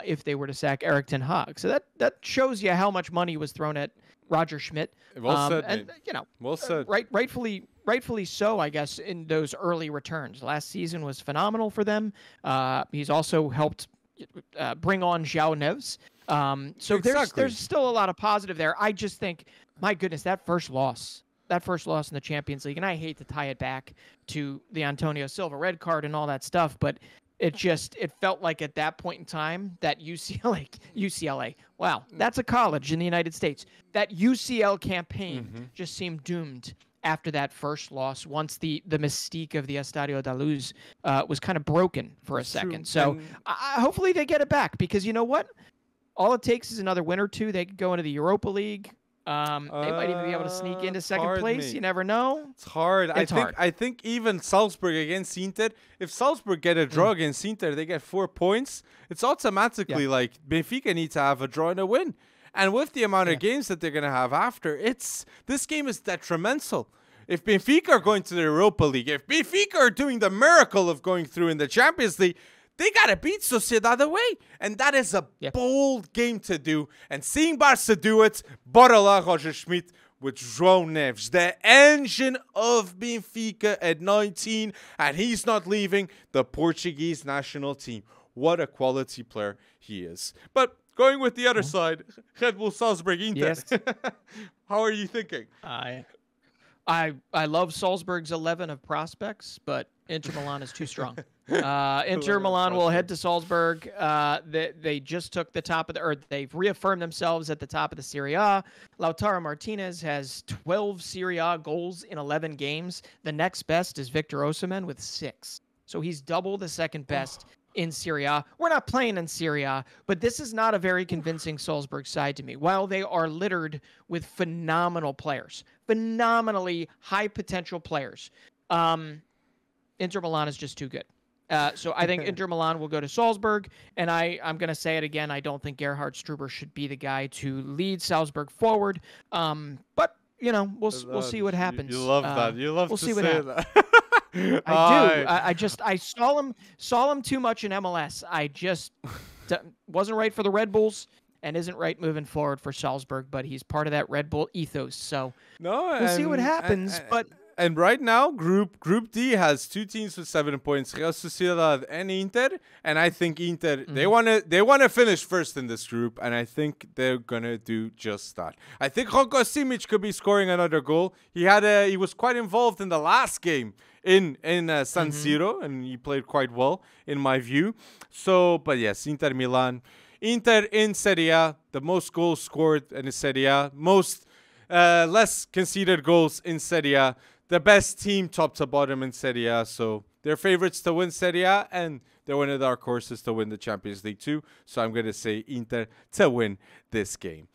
if they were to sack Erik ten Hag. So that shows you how much money was thrown at Roger Schmidt. Well said, and well said. Rightfully so, I guess, in those early returns. Last season was phenomenal for them. He's also helped bring on João Neves. So there's still a lot of positive there. I just think, my goodness, that first loss in the Champions League, and I hate to tie it back to the Antonio Silva red card and all that stuff, but it felt like at that point in time that UCLA, wow, that's a college in the United States. That UCL campaign just seemed doomed after that first loss, once the mystique of the Estadio da Luz was kind of broken for a second. So hopefully they get it back, because you know what? All it takes is another win or two. They could go into the Europa League. They might even be able to sneak into second place. You never know. It's hard. I think even Salzburg against Inter, if Salzburg get a draw against Inter, they get 4 points. It's automatically like Benfica need to have a draw and a win. And with the amount of games that they're going to have after, this game is detrimental. If Benfica are going to the Europa League, if Benfica are doing the miracle of going through in the Champions League, they got to beat Sociedad away. And that is a bold game to do. And seeing Barca do it, bora lá, Roger Schmidt with João Neves, the engine of Benfica at 19, and he's not leaving the Portuguese national team. What a quality player he is. But going with the other side, Red Bull Salzburg Inter. Yes. How are you thinking? I love Salzburg's 11 of prospects, but Inter Milan is too strong. Inter Milan will head to Salzburg. They just took the top of the, or they've reaffirmed themselves at the top of the Serie A. Lautaro Martinez has 12 Serie A goals in 11 games. The next best is Victor Osimhen with 6. So he's double the second best in Serie A. We're not playing in Serie A, but this is not a very convincing Salzburg side to me. While they are littered with phenomenal players, phenomenally high potential players, Inter Milan is just too good. So I think Inter Milan will go to Salzburg, and I'm going to say it again. I don't think Gerhard Struber should be the guy to lead Salzburg forward. But you know, we'll see what happens. You love that. You love to say that. I do. I saw him too much in MLS. I just wasn't right for the Red Bulls and isn't right moving forward for Salzburg. But he's part of that Red Bull ethos. So we'll see what happens. And right now, Group D has 2 teams with 7 points, Real Sociedad and Inter. And I think Inter, they wanna finish first in this group, and I think they're gonna do just that. I think Roko Simic could be scoring another goal. He was quite involved in the last game in San Siro, and he played quite well in my view. So, but yes, Inter Milan, Inter in Serie A, the most goals scored in the Serie A, most less conceded goals in Serie A. The best team top to bottom in Serie A, so they're favorites to win Serie A, and they're one of our courses to win the Champions League too. So I'm going to say Inter to win this game.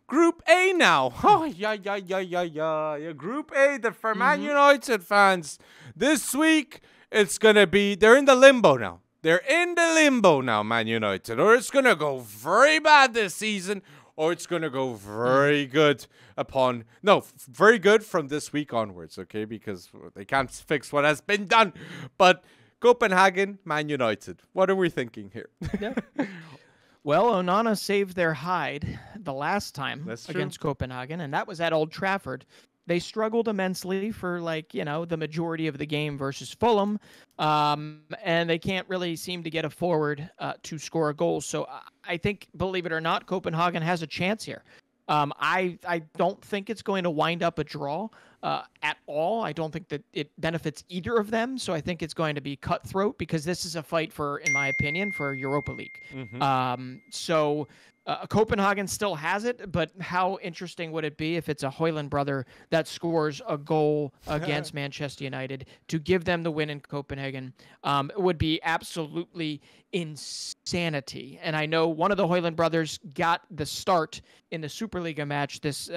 Group A now. Oh, yeah. Group A, for Man United fans, this week, it's going to be, they're in the limbo now. They're in the limbo now, Man United. Or it's going to go very bad this season, or it's going to go very good very good from this week onwards, okay? Because they can't fix what has been done. But Copenhagen, Man United. What are we thinking here? Yeah. Well, Onana saved their hide the last time against Copenhagen, and that was at Old Trafford. They struggled immensely for, the majority of the game versus Fulham, and they can't really seem to get a forward to score a goal. So I think, believe it or not, Copenhagen has a chance here. I don't think it's going to wind up a draw at all. I don't think that it benefits either of them. So I think it's going to be cutthroat because this is a fight for, in my opinion, for Europa League. Copenhagen still has it, but how interesting would it be if it's a Højlund brother that scores a goal against Manchester United to give them the win in Copenhagen? It would be absolutely insanity. And I know one of the Højlund brothers got the start in the Superliga match this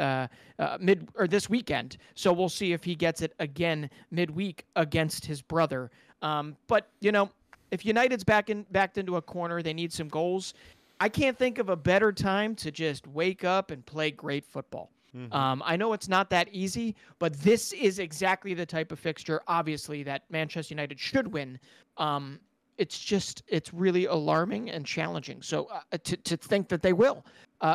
weekend. So we'll see if he gets it again midweek against his brother. But if United's backed into a corner, they need some goals. I can't think of a better time to just wake up and play great football. I know it's not that easy, but this is exactly the type of fixture, obviously, that Manchester United should win. It's really alarming and challenging. So to think that they will.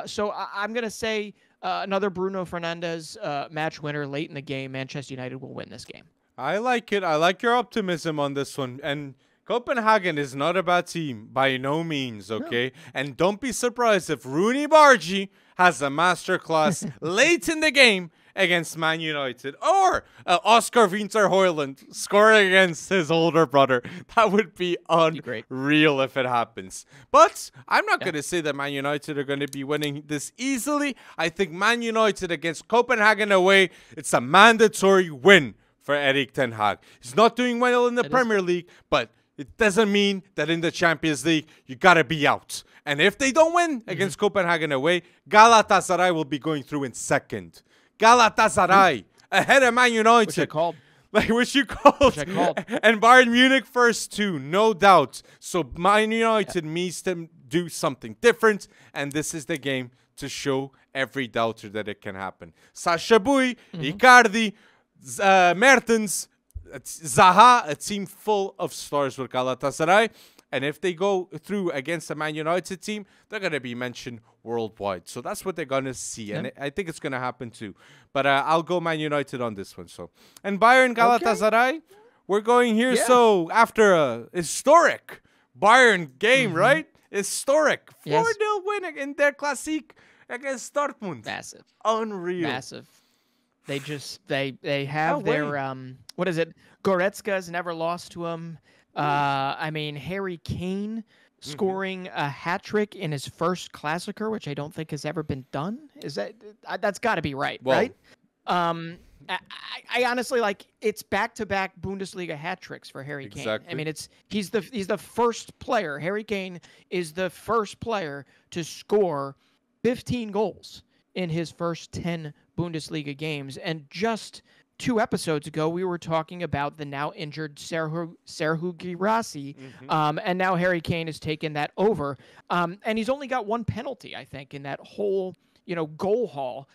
So I'm going to say another Bruno Fernandes match winner late in the game. Manchester United will win this game. I like it. I like your optimism on this one. And Copenhagen is not a bad team, by no means, okay? No. And don't be surprised if Rooney Bargi has a masterclass late in the game against Man United. Or Oscar Winter Højlund scoring against his older brother. That would be unreal if it happens. But I'm not going to say that Man United are going to be winning this easily. I think Man United against Copenhagen away, it's a mandatory win for Erik ten Hag. He's not doing well in the Premier League, but it doesn't mean that in the Champions League, you got to be out. And if they don't win against Copenhagen away, Galatasaray will be going through in second. Galatasaray ahead of Man United. Which I called. Which you called. And Bayern Munich first too, no doubt. So Man United needs to do something different. And this is the game to show every doubter that it can happen. Sacha Boey, Icardi, Mertens, Zaha, a team full of stars with Galatasaray. And if they go through against a Man United team, they're going to be mentioned worldwide. So that's what they're going to see. And I think it's going to happen too. But I'll go Man United on this one. So, and Bayern Galatasaray, we're going here. Yeah. So after a historic Bayern game, right? Historic 4-0 win in their Classic against Dortmund. Massive. Unreal. Massive. They have their what is it? Goretzka's never lost to him. I mean, Harry Kane scoring a hat trick in his first Klassiker, which I don't think has ever been done. Is that's got to be right, right? I honestly it's back-to-back Bundesliga hat tricks for Harry Kane. I mean, he's the first player. Harry Kane is the first player to score 15 goals in his first 10 Bundesliga games. And just 2 episodes ago, we were talking about the now injured Serhou Guirassy, and now Harry Kane has taken that over. And he's only got 1 penalty, I think, in that whole goal haul.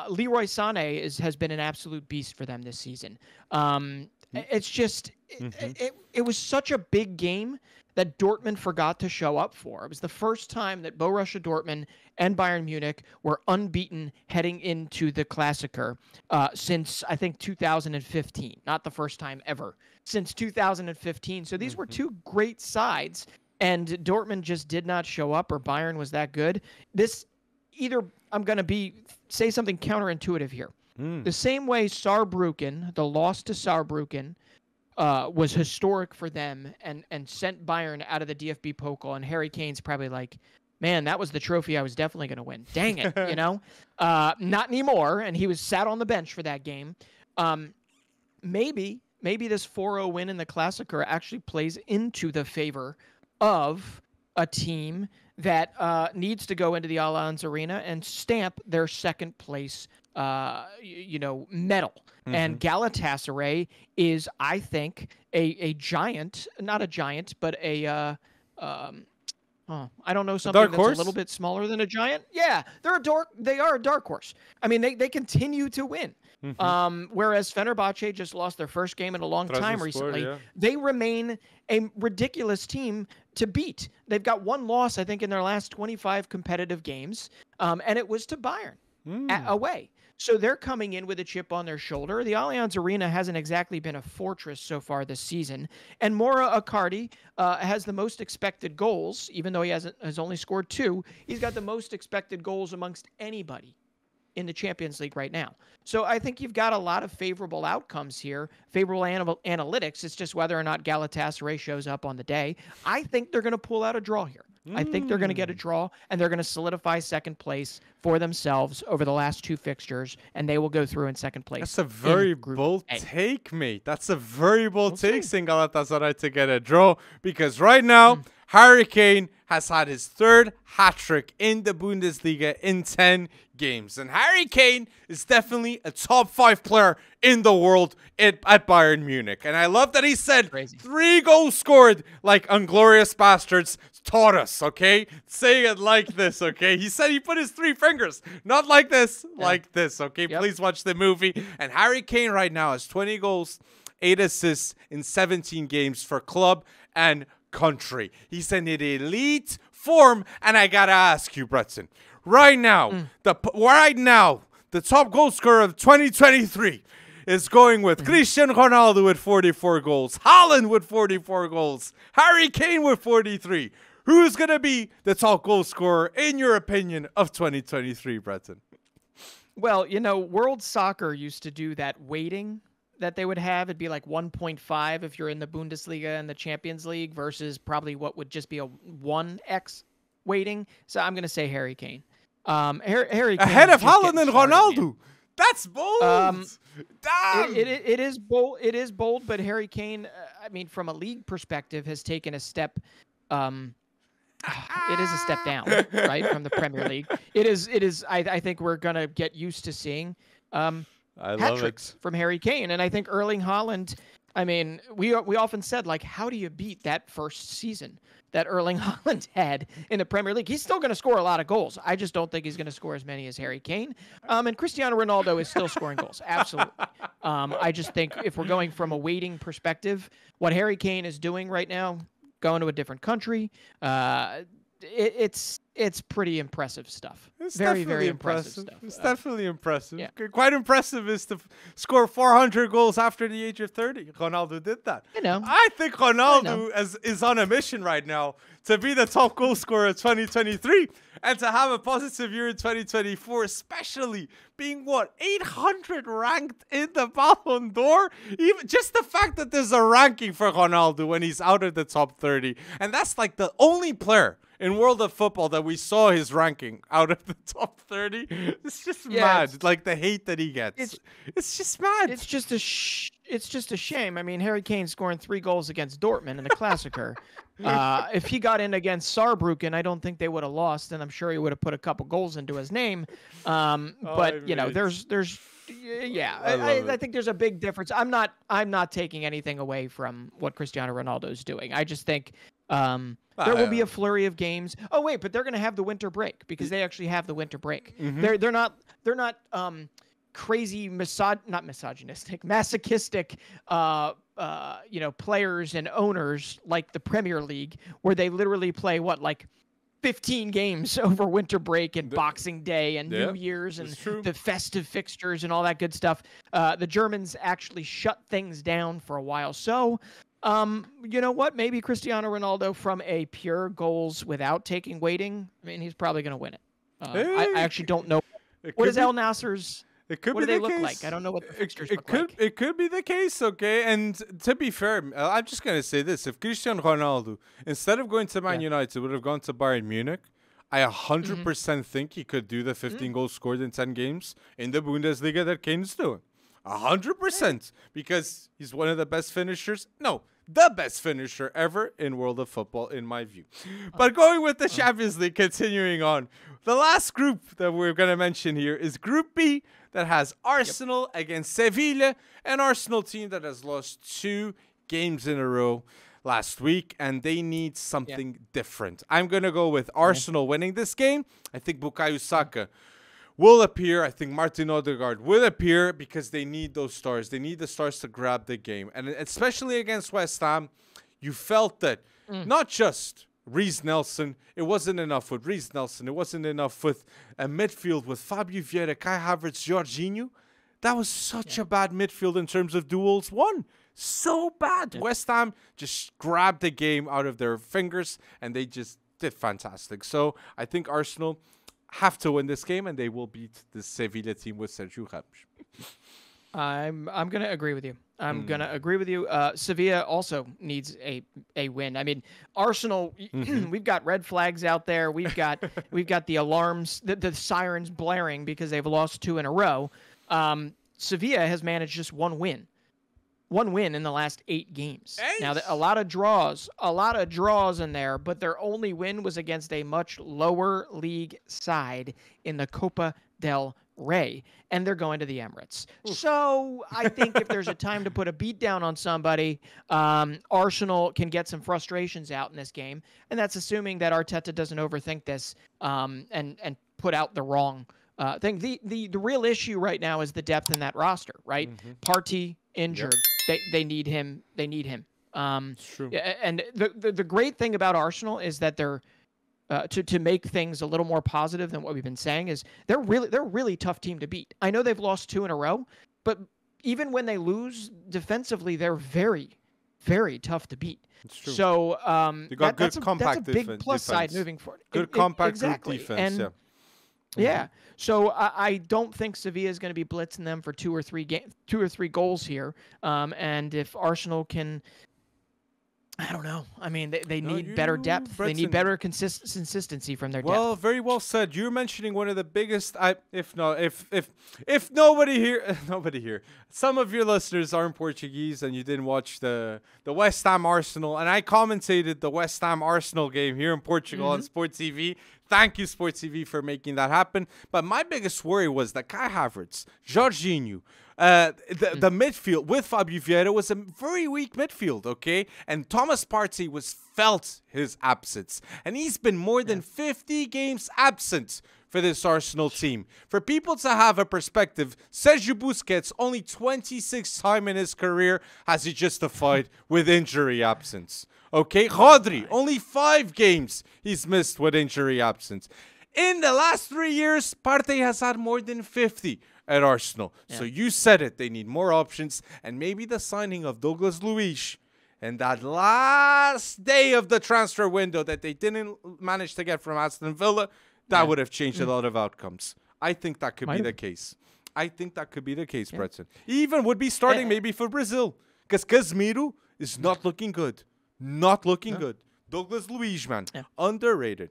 Leroy Sané has been an absolute beast for them this season. It's just it was such a big game that Dortmund forgot to show up for. It was the first time that Borussia Dortmund and Bayern Munich were unbeaten heading into the Klassiker since, I think, 2015. Not the first time ever, since 2015. So these were 2 great sides, and Dortmund just did not show up, or Bayern was that good. I'm going to say something counterintuitive here. The same way the loss to Saarbrücken, was historic for them and sent Bayern out of the DFB Pokal, and Harry Kane's probably like, man, that was the trophy I was definitely going to win. Dang it, Not anymore, and he was sat on the bench for that game. Maybe this 4-0 win in the Klassiker actually plays into the favor of a team that needs to go into the Allianz Arena and stamp their second place medal. And Galatasaray is, I think, a giant, not a giant, but I don't know, something that's a little bit smaller than a giant. Yeah, they are a dark horse. I mean, they continue to win. Whereas Fenerbahce just lost their first game in a long time recently. Yeah. They remain a ridiculous team to beat. They've got 1 loss, I think, in their last 25 competitive games, and it was to Bayern away. So they're coming in with a chip on their shoulder. The Allianz Arena hasn't exactly been a fortress so far this season. And Mauro Icardi has the most expected goals, even though he has only scored 2. He's got the most expected goals amongst anybody in the Champions League right now. So I think you've got a lot of favorable outcomes here, favorable analytics. It's just whether or not Galatasaray shows up on the day. I think they're going to pull out a draw here. I think they're going to get a draw, and they're going to solidify second place for themselves over the last 2 fixtures, and they will go through in second place. That's a very bold take, mate. That's a very bold take, saying Galatasaray to get a draw, because right now, Harry Kane has had his 3rd hat-trick in the Bundesliga in 10 games. And Harry Kane is definitely a top 5 player in the world at Bayern Munich. And I love that he said 3 goals scored like Unglorious Bastards taught us, okay? Saying it like this, okay? He said he put his 3 fingers, not like this, like this, okay? Yep. Please watch the movie. And Harry Kane right now has 20 goals, 8 assists in 17 games for club and country. He's in an elite form, and I gotta ask you, Bretson, right now, the top goal scorer of 2023 is going with Cristiano Ronaldo with 44 goals, Haaland with 44 goals, Harry Kane with 43. Who's gonna be the top goal scorer, in your opinion, of 2023, Bretson? Well, World Soccer used to do that weighting that they would have. It'd be like 1.5 if you're in the Bundesliga and the Champions League versus probably what would just be a 1x weighting. So I'm going to say Harry Kane. Harry Kane ahead of Haaland and Ronaldo. That's bold. Damn. It is bold. It is bold, but Harry Kane, I mean, from a league perspective, has taken a step. It is a step down, right, from the Premier League. It is. I think we're going to get used to seeing hat-tricks from Harry Kane. And I think Erling Haaland, I mean, we often said, like, how do you beat that first season that Erling Haaland had in the Premier League? He's still going to score a lot of goals. I just don't think he's going to score as many as Harry Kane. And Cristiano Ronaldo is still scoring goals. Absolutely. I just think if we're going from a weighting perspective, what Harry Kane is doing right now, going to a different country, it's it's pretty impressive stuff. It's very, definitely very impressive stuff. It's definitely impressive. Yeah. Quite impressive is to score 400 goals after the age of 30. Ronaldo did that. I think Ronaldo is on a mission right now to be the top goal scorer of 2023 and to have a positive year in 2024, especially being 800 ranked in the Ballon d'Or. Even just the fact that there's a ranking for Ronaldo when he's out of the top 30, and that's like the only player in world of football that we saw his ranking out of the top 30. It's just mad. Like the hate that he gets. It's just mad. It's just a shame. I mean, Harry Kane scoring 3 goals against Dortmund in the Klassiker. If he got in against Saarbrücken, I don't think they would have lost, and I'm sure he would have put a couple goals into his name. But you know, there's I think there's a big difference. I'm not taking anything away from what Cristiano Ronaldo is doing. I just think there will be a flurry of games. Oh wait, but they're going to have the winter break because they actually have the winter break. They're not crazy not misogynistic, masochistic players and owners like the Premier League, where they literally play 15 games over winter break and Boxing Day and New Year's and the festive fixtures and all that good stuff. The Germans actually shut things down for a while. So, you know what? Maybe Cristiano Ronaldo, from a pure goals without taking weighting, I mean, he's probably going to win it. I actually don't know. What is Al Nasser's... It could what be do they the look case. like? I don't know what the fixtures look like. It could be the case, okay? And to be fair, I'm just going to say this. If Cristiano Ronaldo, instead of going to Man United, would have gone to Bayern Munich, I 100% think he could do the 15 goals scored in 10 games in the Bundesliga that Kane's doing. 100%. Because he's one of the best finishers. No, the best finisher ever in world of football, in my view. But going with the Champions League, continuing on. The last group that we're going to mention here is Group B, that has Arsenal against Sevilla, an Arsenal team that has lost 2 games in a row last week, and they need something different. I'm going to go with Arsenal winning this game. I think Bukayo Saka will appear. I think Martin Odegaard will appear because they need those stars. They need the stars to grab the game. And especially against West Ham, you felt that not just Reece Nelson, it wasn't enough with Reece Nelson. It wasn't enough with a midfield with Fabio Vieira, Kai Havertz, Jorginho. That was such a bad midfield in terms of duels won. So bad. West Ham just grabbed the game out of their fingers, and they just did fantastic. So I think Arsenal have to win this game, and they will beat the Sevilla team with Sergio Ramos. I'm going to agree with you. I'm going to agree with you. Sevilla also needs a win. I mean, Arsenal, we've got red flags out there. We've got the alarms, the sirens blaring because they've lost 2 in a row. Sevilla has managed just one win in the last 8 games. Now, a lot of draws in there, but their only win was against a much lower league side in the Copa del Rey, and they're going to the Emirates. So I think if there's a time to put a beat down on somebody, Arsenal can get some frustrations out in this game, and that's assuming that Arteta doesn't overthink this and put out the wrong thing. The real issue right now is the depth in that roster, right? Partey injured. They need him. They need him. It's true. And the great thing about Arsenal is that they're to make things a little more positive than what we've been saying is they're a really tough team to beat. I know they've lost 2 in a row, but even when they lose defensively, they're very, very tough to beat. It's true. So that's a big plus side moving forward. Good compact exactly. group defense. And, yeah. So I don't think Sevilla is going to be blitzing them for 2 or 3 goals here. And if Arsenal can, I don't know. I mean, they need better depth. They need better consistency from their depth. Well, very well said. You're mentioning one of the biggest. If nobody here, some of your listeners aren't Portuguese and you didn't watch the West Ham Arsenal, and I commentated the West Ham Arsenal game here in Portugal on Sport TV. Thank you, Sport TV, for making that happen. But my biggest worry was that Kai Havertz, Jorginho, the midfield with Fabio Vieira was a very weak midfield, okay? And Thomas Partey felt his absence. And he's been more than 50 games absent for this Arsenal team. For people to have a perspective, Sergio Busquets, only 26 times in his career has he justified with injury absence. Okay, Rodri, only 5 games he's missed with injury absence. In the last 3 years, Partey has had more than 50 at Arsenal. Yeah. So you said it. They need more options. And maybe the signing of Douglas Luiz and that last day of the transfer window that they didn't manage to get from Aston Villa, that would have changed a lot of outcomes. I think that could be the case. I think that could be the case, Breton. He even would be starting maybe for Brazil. Because Casemiro is not looking good. Not looking good. Douglas Luiz, man. Yeah. Underrated.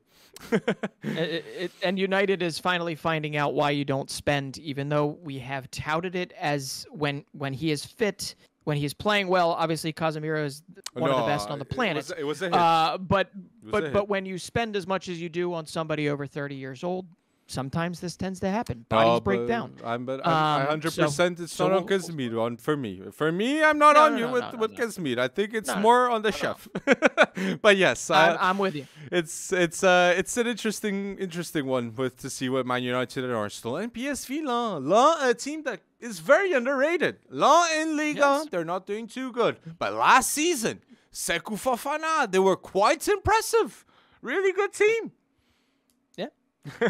And United is finally finding out why you don't spend, even though we have touted it as when he is fit, when he's playing well. Obviously, Casemiro is one of the best on the planet. It was a hit. But when you spend as much as you do on somebody over 30 years old, sometimes this tends to happen. Bodies break down. I'm 100% it's not on Casemiro. For me, I'm not on you with Casemiro. I think it's more on the chef. But yes, I'm with you. It's an interesting one to see what Man United and Arsenal and PSV a team that is very underrated. In Liga, they're not doing too good. But last season, Sekou Fofana, they were quite impressive. Really good team.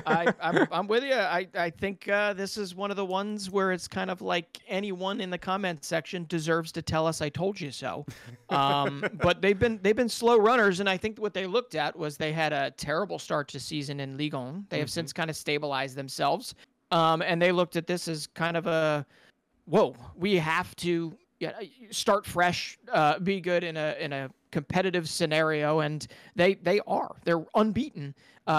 I'm with you. I think this is one of the ones where it's kind of like anyone in the comment section deserves to tell us I told you so. But they've been slow runners, and I think what they looked at was they had a terrible start to season in Ligue 1. They have since kind of stabilized themselves, and they looked at this as kind of a, whoa, we have to start fresh, be good in a competitive scenario, and they're unbeaten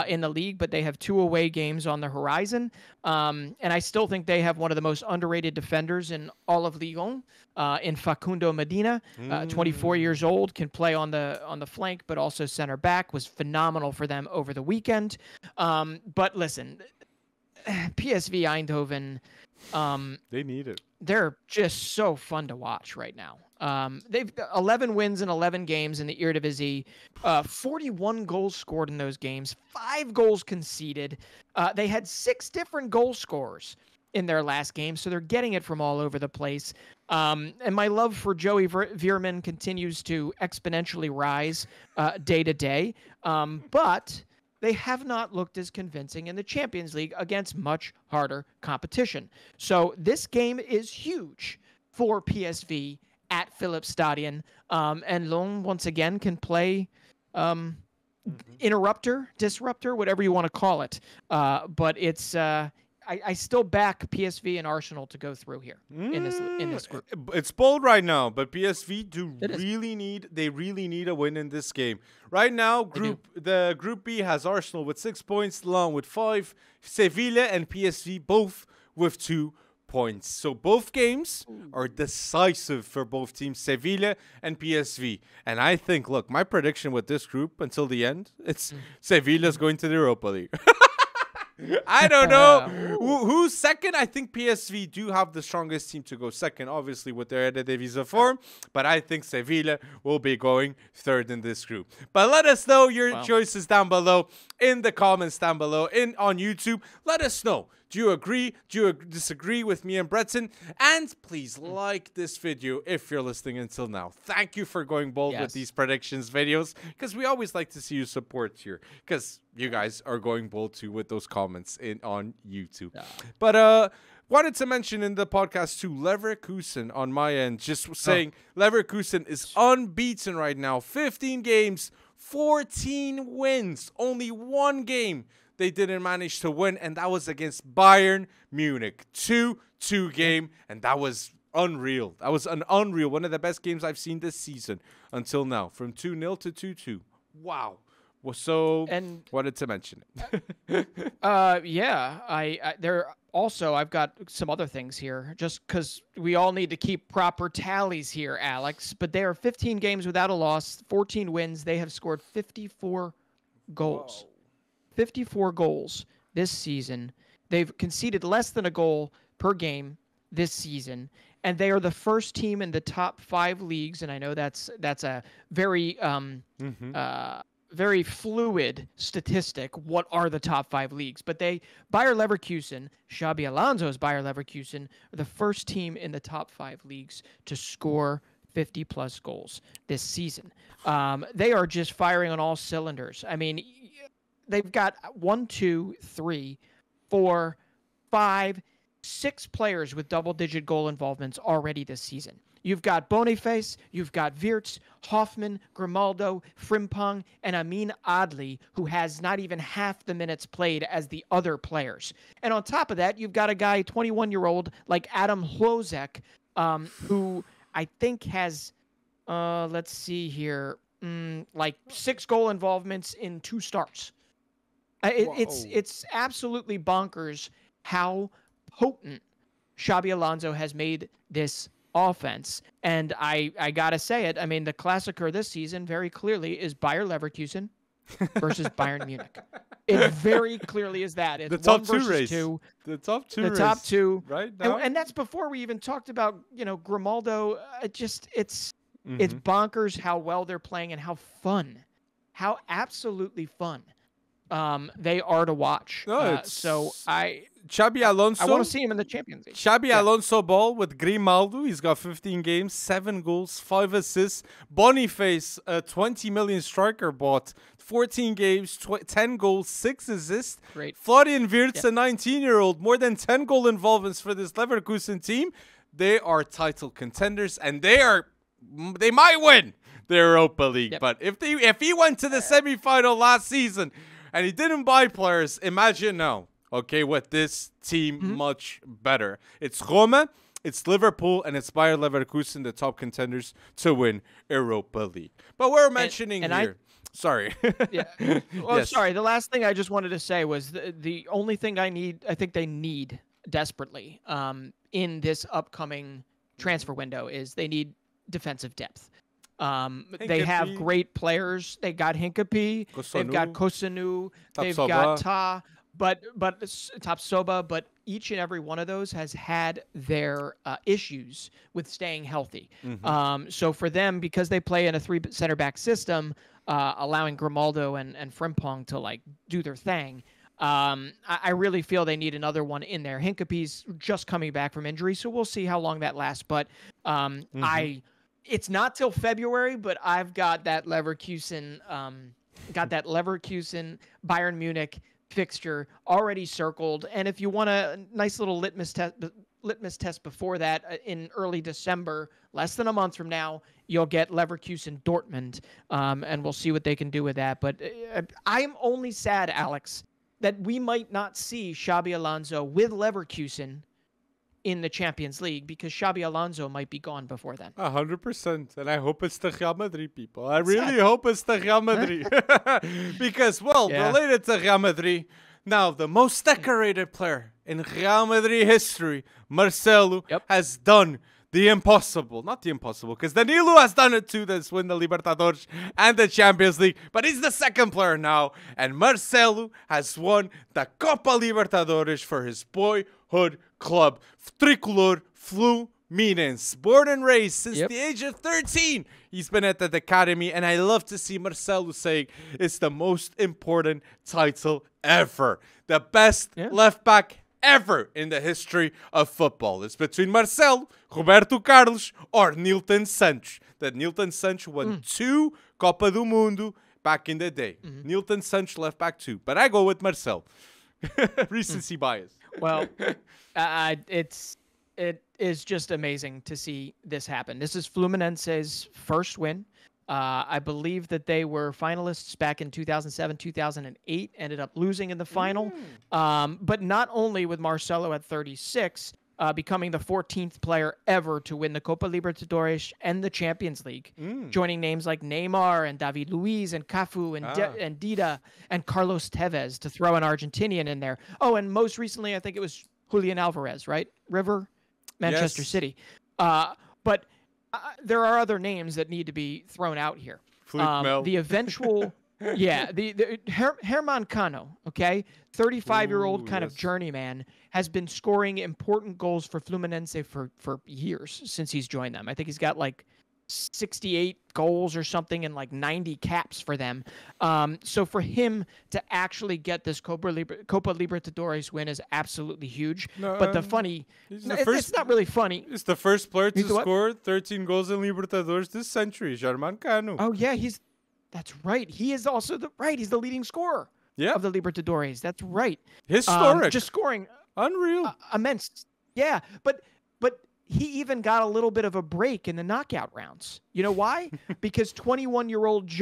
in the league, but they have 2 away games on the horizon, and I still think they have one of the most underrated defenders in all of Ligue 1, in Facundo Medina, 24 years old, can play on the flank, but also center back, was phenomenal for them over the weekend. But listen, PSV Eindhoven, they need it. They're just so fun to watch right now. They've 11 wins in 11 games in the Eredivisie, 41 goals scored in those games, 5 goals conceded. They had 6 different goal scorers in their last game, so they're getting it from all over the place. And my love for Joey Veerman continues to exponentially rise day to day. But they have not looked as convincing in the Champions League against much harder competition. So this game is huge for PSV at Philips Stadion. And Lyon, once again, can play disruptor, whatever you want to call it. But it's I still back PSV and Arsenal to go through here in this group. It's bold right now, but PSV really need a win in this game. Right now, the Group B has Arsenal with 6 points, Lyon with 5, Sevilla and PSV both with 2 points. So both games are decisive for both teams, Sevilla and PSV. And I think, look, my prediction with this group until the end, it's Sevilla's going to the Europa League. I don't know who's second. I think PSV do have the strongest team to go second, obviously with their Eredivisie form. But I think Sevilla will be going third in this group. But let us know your choices down below in the comments down below on YouTube. Let us know. Do you agree? Do you disagree with me and Breton? And please like this video if you're listening until now. Thank you for going bold with these predictions videos, because we always like to see you support here, because you guys are going bold too with those comments on YouTube. Yeah. But wanted to mention in the podcast too, Leverkusen on my end, just saying Leverkusen is unbeaten right now. 15 games, 14 wins, only 1 game they didn't manage to win, and that was against Bayern Munich. 2-2 game, and that was unreal. That was one of the best games I've seen this season until now, from 2-0 to 2-2. Wow. Well, so wanted to mention it. I've got some other things here, just because we all need to keep proper tallies here, Alex. But they are 15 games without a loss, 14 wins. They have scored 54 goals. Whoa. 54 goals this season. They've conceded less than a goal per game this season, and they are the first team in the top 5 leagues. And I know that's a very very fluid statistic. What are the top 5 leagues? But Bayer Leverkusen, Xabi Alonso's Bayer Leverkusen, are the first team in the top 5 leagues to score 50-plus goals this season. They are just firing on all cylinders. I mean, they've got 1, 2, 3, 4, 5, 6 players with double-digit goal involvements already this season. You've got Boniface, you've got Wirtz, Hoffman, Grimaldo, Frimpong, and Amin Adli, who has not even half the minutes played as the other players. And on top of that, you've got a guy, 21-year-old, like Adam Hlozek, who I think has, let's see here, like 6 goal involvements in 2 starts. It's absolutely bonkers how potent Xabi Alonso has made this offense. And I gotta say it. I mean, the Klassiker this season very clearly is Bayer Leverkusen versus Bayern Munich. It very clearly is that. It's the top 1 2 race. 2. The top 2 The race. top 2. Right now. And that's before we even talked about, Grimaldo. It's bonkers how well they're playing and how absolutely fun they are to watch. No, Xabi Alonso. I want to see him in the Champions League. Xabi Alonso ball with Grimaldo. He's got 15 games, 7 goals, 5 assists. Boniface, a 20 million striker, bought 14 games, 10 goals, 6 assists. Great. Florian Wirtz, a 19-year-old, more than 10 goal involvements for this Leverkusen team. They are title contenders, and they might win the Europa League. Yep. But if he went to the semifinal last season and he didn't buy players, imagine now. Okay, with this team much better. It's Roma, it's Liverpool, and it's Bayer Leverkusen, the top contenders to win Europa League. But we're mentioning here. Sorry. Yeah. Well, Yes. sorry. The last thing I just wanted to say was the only thing I think they need desperately in this upcoming transfer window is they need defensive depth. They have great players. They got Hincapie. They've got Kosunu. They've got Ta. But Tapsoba, but each and every one of those has had their issues with staying healthy. So for them, because they play in a 3 center back system, allowing Grimaldo and Frimpong to do their thing, I really feel they need another one in there. Hincapie's just coming back from injury, so we'll see how long that lasts. But it's not till February, but I've got that Leverkusen, Bayern Munich fixture already circled. And if you want a nice little litmus test before that, in early December, less than a month from now, you'll get Leverkusen Dortmund, and we'll see what they can do with that. But I'm only sad, Alex, that we might not see Xabi Alonso with Leverkusen in the Champions League, because Xabi Alonso might be gone before then. 100%. And I hope it's the Real Madrid, people. I really hope it's the Real Madrid. Because, related to Real Madrid, now the most decorated player in Real Madrid history, Marcelo, has done the impossible. Not the impossible, because Danilo has done it too. That's win the Libertadores and the Champions League. But he's the second player now. And Marcelo has won the Copa Libertadores for his boyhood club, Tricolor Fluminense. Born and raised since the age of 13. He's been at the academy, and I love to see Marcelo saying it's the most important title ever. The best left back ever in the history of football. It's between Marcelo, Roberto Carlos, or Nilton Santos. That Nilton Santos won 2 Copa do Mundo back in the day. Nilton Santos left back 2. But I go with Marcelo. Recency bias. Well, it is just amazing to see this happen. This is Fluminense's first win. I believe that they were finalists back in 2007, 2008, ended up losing in the final. But not only with Marcelo at 36, becoming the 14th player ever to win the Copa Libertadores and the Champions League, joining names like Neymar and David Luiz and Cafu and Dida and Carlos Tevez, to throw an Argentinian in there. Oh, and most recently, I think it was Julian Alvarez, right? River, Manchester City. But there are other names that need to be thrown out here. The eventual, the Herman Cano, 35-year-old of journeyman, has been scoring important goals for Fluminense for years since he's joined them. I think he's got 68 goals or something and like 90 caps for them. So for him to actually get this Copa Libertadores win is absolutely huge. No, but it's not really funny. He's the first player to score 13 goals in Libertadores this century, Germán Cano. Oh yeah, that's right. He is also he's the leading scorer of the Libertadores. That's right. Historic. Just scoring unreal. Immense. Yeah, but he even got a little bit of a break in the knockout rounds. You know why? Because 21-year-old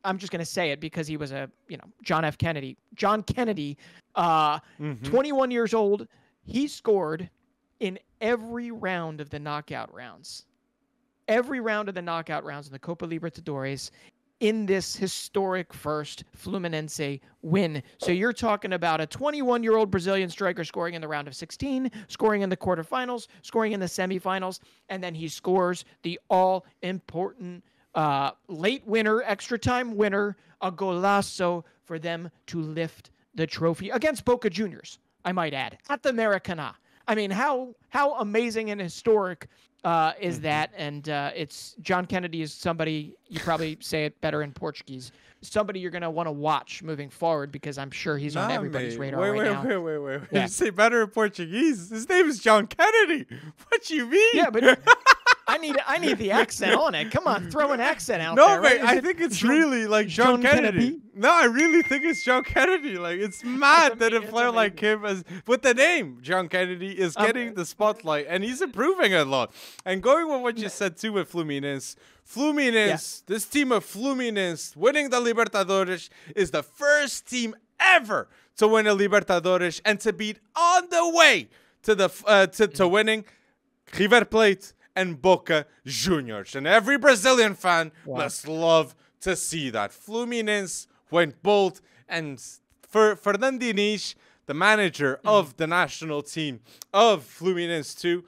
I'm just going to say it because he was John Kennedy, 21 years old. He scored in every round of the knockout rounds. Every round of the knockout rounds in the Copa Libertadores in this historic first Fluminense win. So you're talking about a 21-year-old Brazilian striker scoring in the round of 16, scoring in the quarterfinals, scoring in the semifinals, and then he scores the all-important late winner, extra time winner, a golazo for them to lift the trophy against Boca Juniors, I might add, at the Maracanã. I mean, how amazing and historic is that? And it's John Kennedy is somebody, you probably say it better in Portuguese, somebody you're going to want to watch moving forward because I'm sure he's on everybody's radar right now. Wait. Yeah. You say better in Portuguese? His name is John Kennedy. What you mean? Yeah, but I need the accent on it. Come on, throw an accent out there. No, mate, I think it's really like John Kennedy. No, I really think it's John Kennedy. Like, it's mad that a player like him, with the name John Kennedy, is getting the spotlight, and he's improving a lot. And going with what you said too with Fluminense, this team of Fluminense winning the Libertadores is the first team ever to win a Libertadores and to beat on the way to the to winning River Plate and Boca Juniors. And every Brazilian fan must love to see that. Fluminense went bold, and for Fernando Diniz, the manager of the national team of Fluminense too,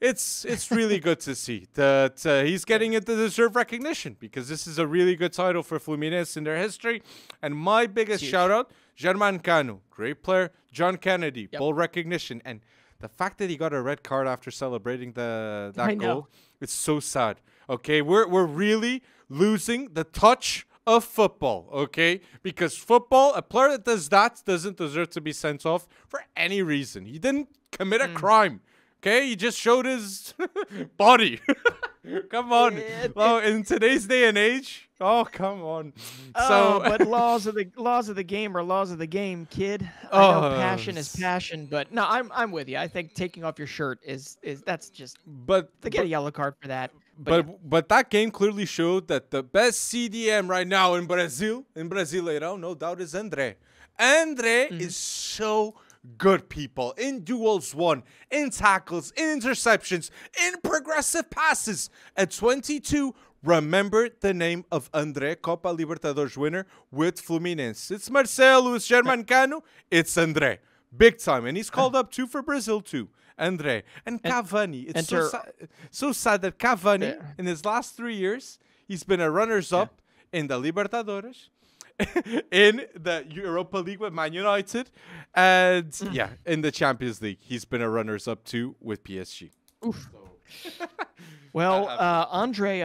it's really good to see that he's getting the deserved recognition, because this is a really good title for Fluminense in their history. And my biggest shout out, Germán Cano, great player, John Kennedy, ball recognition, and the fact that he got a red card after celebrating that goal, it's so sad. Okay, we're really losing the touch of football, okay? Because football, a player that does that doesn't deserve to be sent off for any reason. He didn't commit a crime, okay? He just showed his body. Come on. Well, in today's day and age, come on. But laws of the game are laws of the game, kid. I know passion is passion, but no, I'm with you. I think taking off your shirt is that's just. But to get a yellow card for that. But that game clearly showed that the best CDM right now in Brasileirão, no doubt, is André. André is so good, people, in duels won, in tackles, in interceptions, in progressive passes. At 22, remember the name of André, Copa Libertadores winner with Fluminense. It's Marcelo, it's Germán Cano, it's André. Big time. And he's called up too for Brazil too. André. And Cavani. It's so sad that Cavani, in his last 3 years, he's been a runners-up in the Libertadores, in the Europa League with Man United, and in the Champions League. He's been a runners-up too with PSG. Oof. Well, Andre,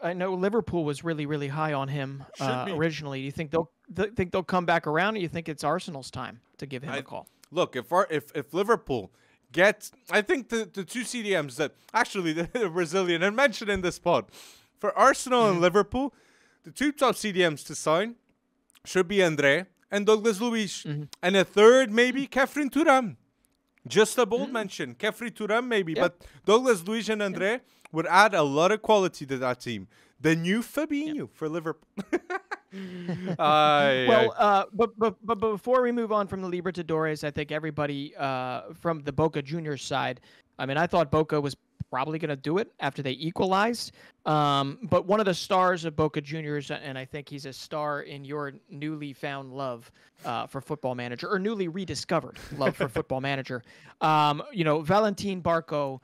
I know Liverpool was really, really high on him originally. Do you think they'll come back around, or you think it's Arsenal's time to give him a call? Look, if Liverpool gets, I think the two CDMs that actually the Brazilian and mentioned in this pod, for Arsenal and Liverpool, the two top CDMs to sign should be André and Douglas Luiz, and a third maybe Kefren Turam. Just a bold mention, Kefren Turam maybe, but Douglas Luiz and André would add a lot of quality to that team. The new Fabinho for Liverpool. But before we move on from the Libertadores, I think everybody from the Boca Juniors side, I mean, I thought Boca was probably going to do it after they equalized. But one of the stars of Boca Juniors, and I think he's a star in your newly found love for Football Manager, or newly rediscovered love for Football Manager, Valentin Barco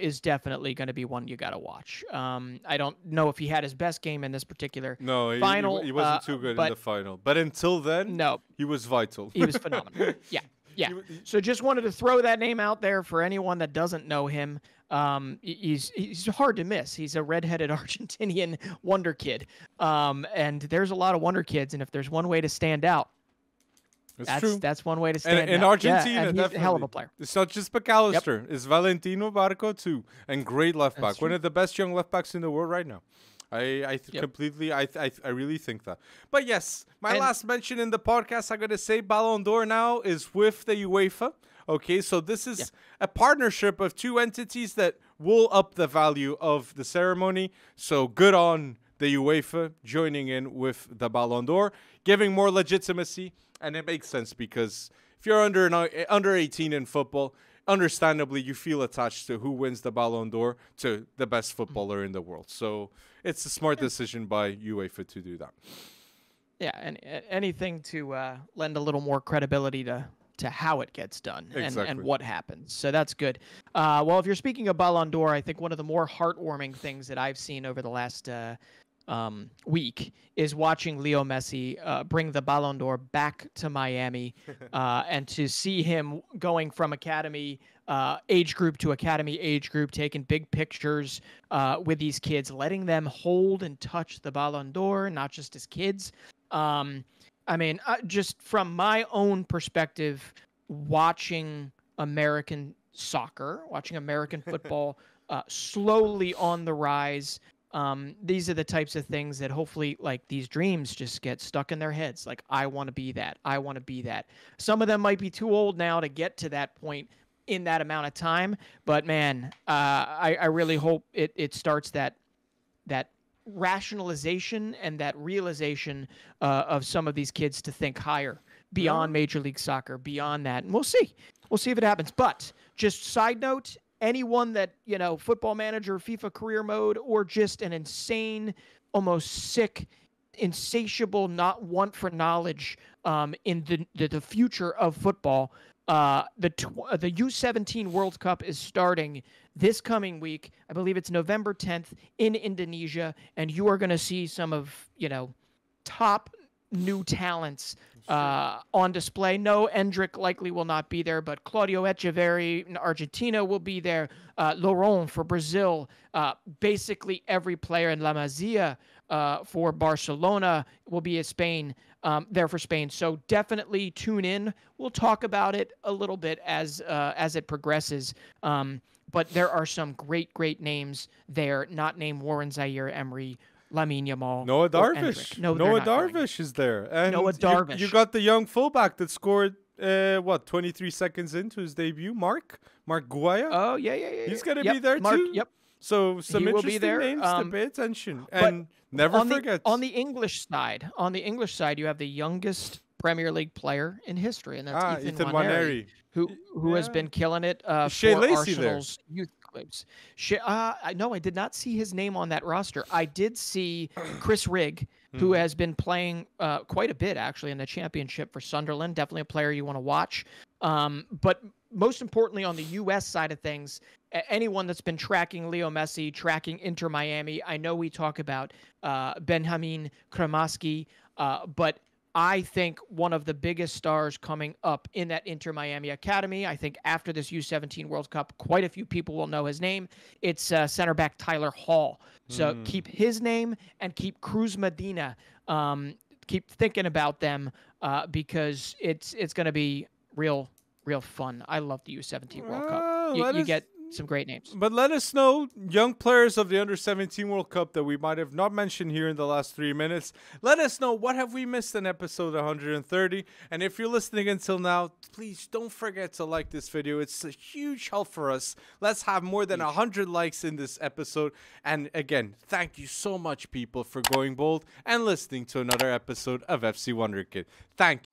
is definitely going to be one you got to watch. I don't know if he had his best game in this particular final. He wasn't too good in the final. But until then, he was vital. He was phenomenal. Yeah. So just wanted to throw that name out there for anyone that doesn't know him. He's hard to miss. He's a redheaded Argentinian Wonderkid. And there's a lot of Wonderkids, and if there's one way to stand out, that's one way to stand out. In Argentina, yeah, and he's a hell of a player. It's not just McAllister. It's Valentino Barco too, and great left back. One of the best young left backs in the world right now. I really think that. But yes, my last mention in the podcast, I'm going to say Ballon d'Or now is with the UEFA. Okay, so this is a partnership of two entities that will up the value of the ceremony. So good on the UEFA joining in with the Ballon d'Or, giving more legitimacy. And it makes sense because if you're under 18 in football, understandably, you feel attached to who wins the Ballon d'Or to the best footballer in the world. So it's a smart decision by UEFA to do that. Yeah, and anything to lend a little more credibility to how it gets done and what happens. So that's good. Well, if you're speaking of Ballon d'Or, I think one of the more heartwarming things that I've seen over the last week is watching Leo Messi bring the Ballon d'Or back to Miami and to see him going from academy age group to academy age group, taking big pictures with these kids, letting them hold and touch the Ballon d'Or, not just as kids. I mean, just from my own perspective, watching American soccer, watching American football slowly on the rise, these are the types of things that hopefully, like, these dreams just get stuck in their heads. Like, I want to be that. I want to be that. Some of them might be too old now to get to that point in that amount of time. But, man, I really hope it starts that rationalization and that realization of some of these kids to think higher beyond Major League Soccer, beyond that. And we'll see if it happens. But just side note, anyone that, Football Manager, FIFA career mode, or just an insane, almost sick, insatiable, not want for knowledge in the future of football, the U17 World Cup is starting this coming week. I believe it's November 10th in Indonesia, and you are going to see some of, top new talents on display. No, Endrick likely will not be there, but Claudio Echeverri in Argentina will be there. Laurent for Brazil. Basically every player in La Masia for Barcelona will be in Spain, there for Spain. So definitely tune in. We'll talk about it a little bit as it progresses. But there are some great names there, not named Warren Zaire Emery, Lamine Yamal, Noah Darvish. Noah Darvish is there. And Noah Darvish. You got the young fullback that scored, 23 seconds into his debut, Mark Guaya? Oh, yeah. He's going to be there too? Yep. So some interesting names to pay attention. And never forget. On the English side, you have the youngest Premier League player in history, and that's Ethan Nwaneri, who has been killing it for Arsenal's youth clubs. No, I did not see his name on that roster. I did see Chris Rigg, who has been playing quite a bit, actually, in the Championship for Sunderland. Definitely a player you want to watch. But most importantly, on the U.S. side of things, anyone that's been tracking Leo Messi, tracking Inter Miami, I know we talk about Benjamin Kramaski, but I think one of the biggest stars coming up in that Inter Miami Academy, I think after this U17 World Cup, quite a few people will know his name. It's center back Tyler Hall. So keep his name and keep Cruz Medina. Keep thinking about them because it's going to be real fun. I love the U17 World Cup. You get some great names. But let us know, young players of the Under-17 World Cup that we might have not mentioned here in the last 3 minutes. Let us know, what have we missed in episode 130? And if you're listening until now, please don't forget to like this video. It's a huge help for us. Let's have more than 100 likes in this episode. And again, thank you so much, people, for going bold and listening to another episode of FC Wonderkid. Thank you.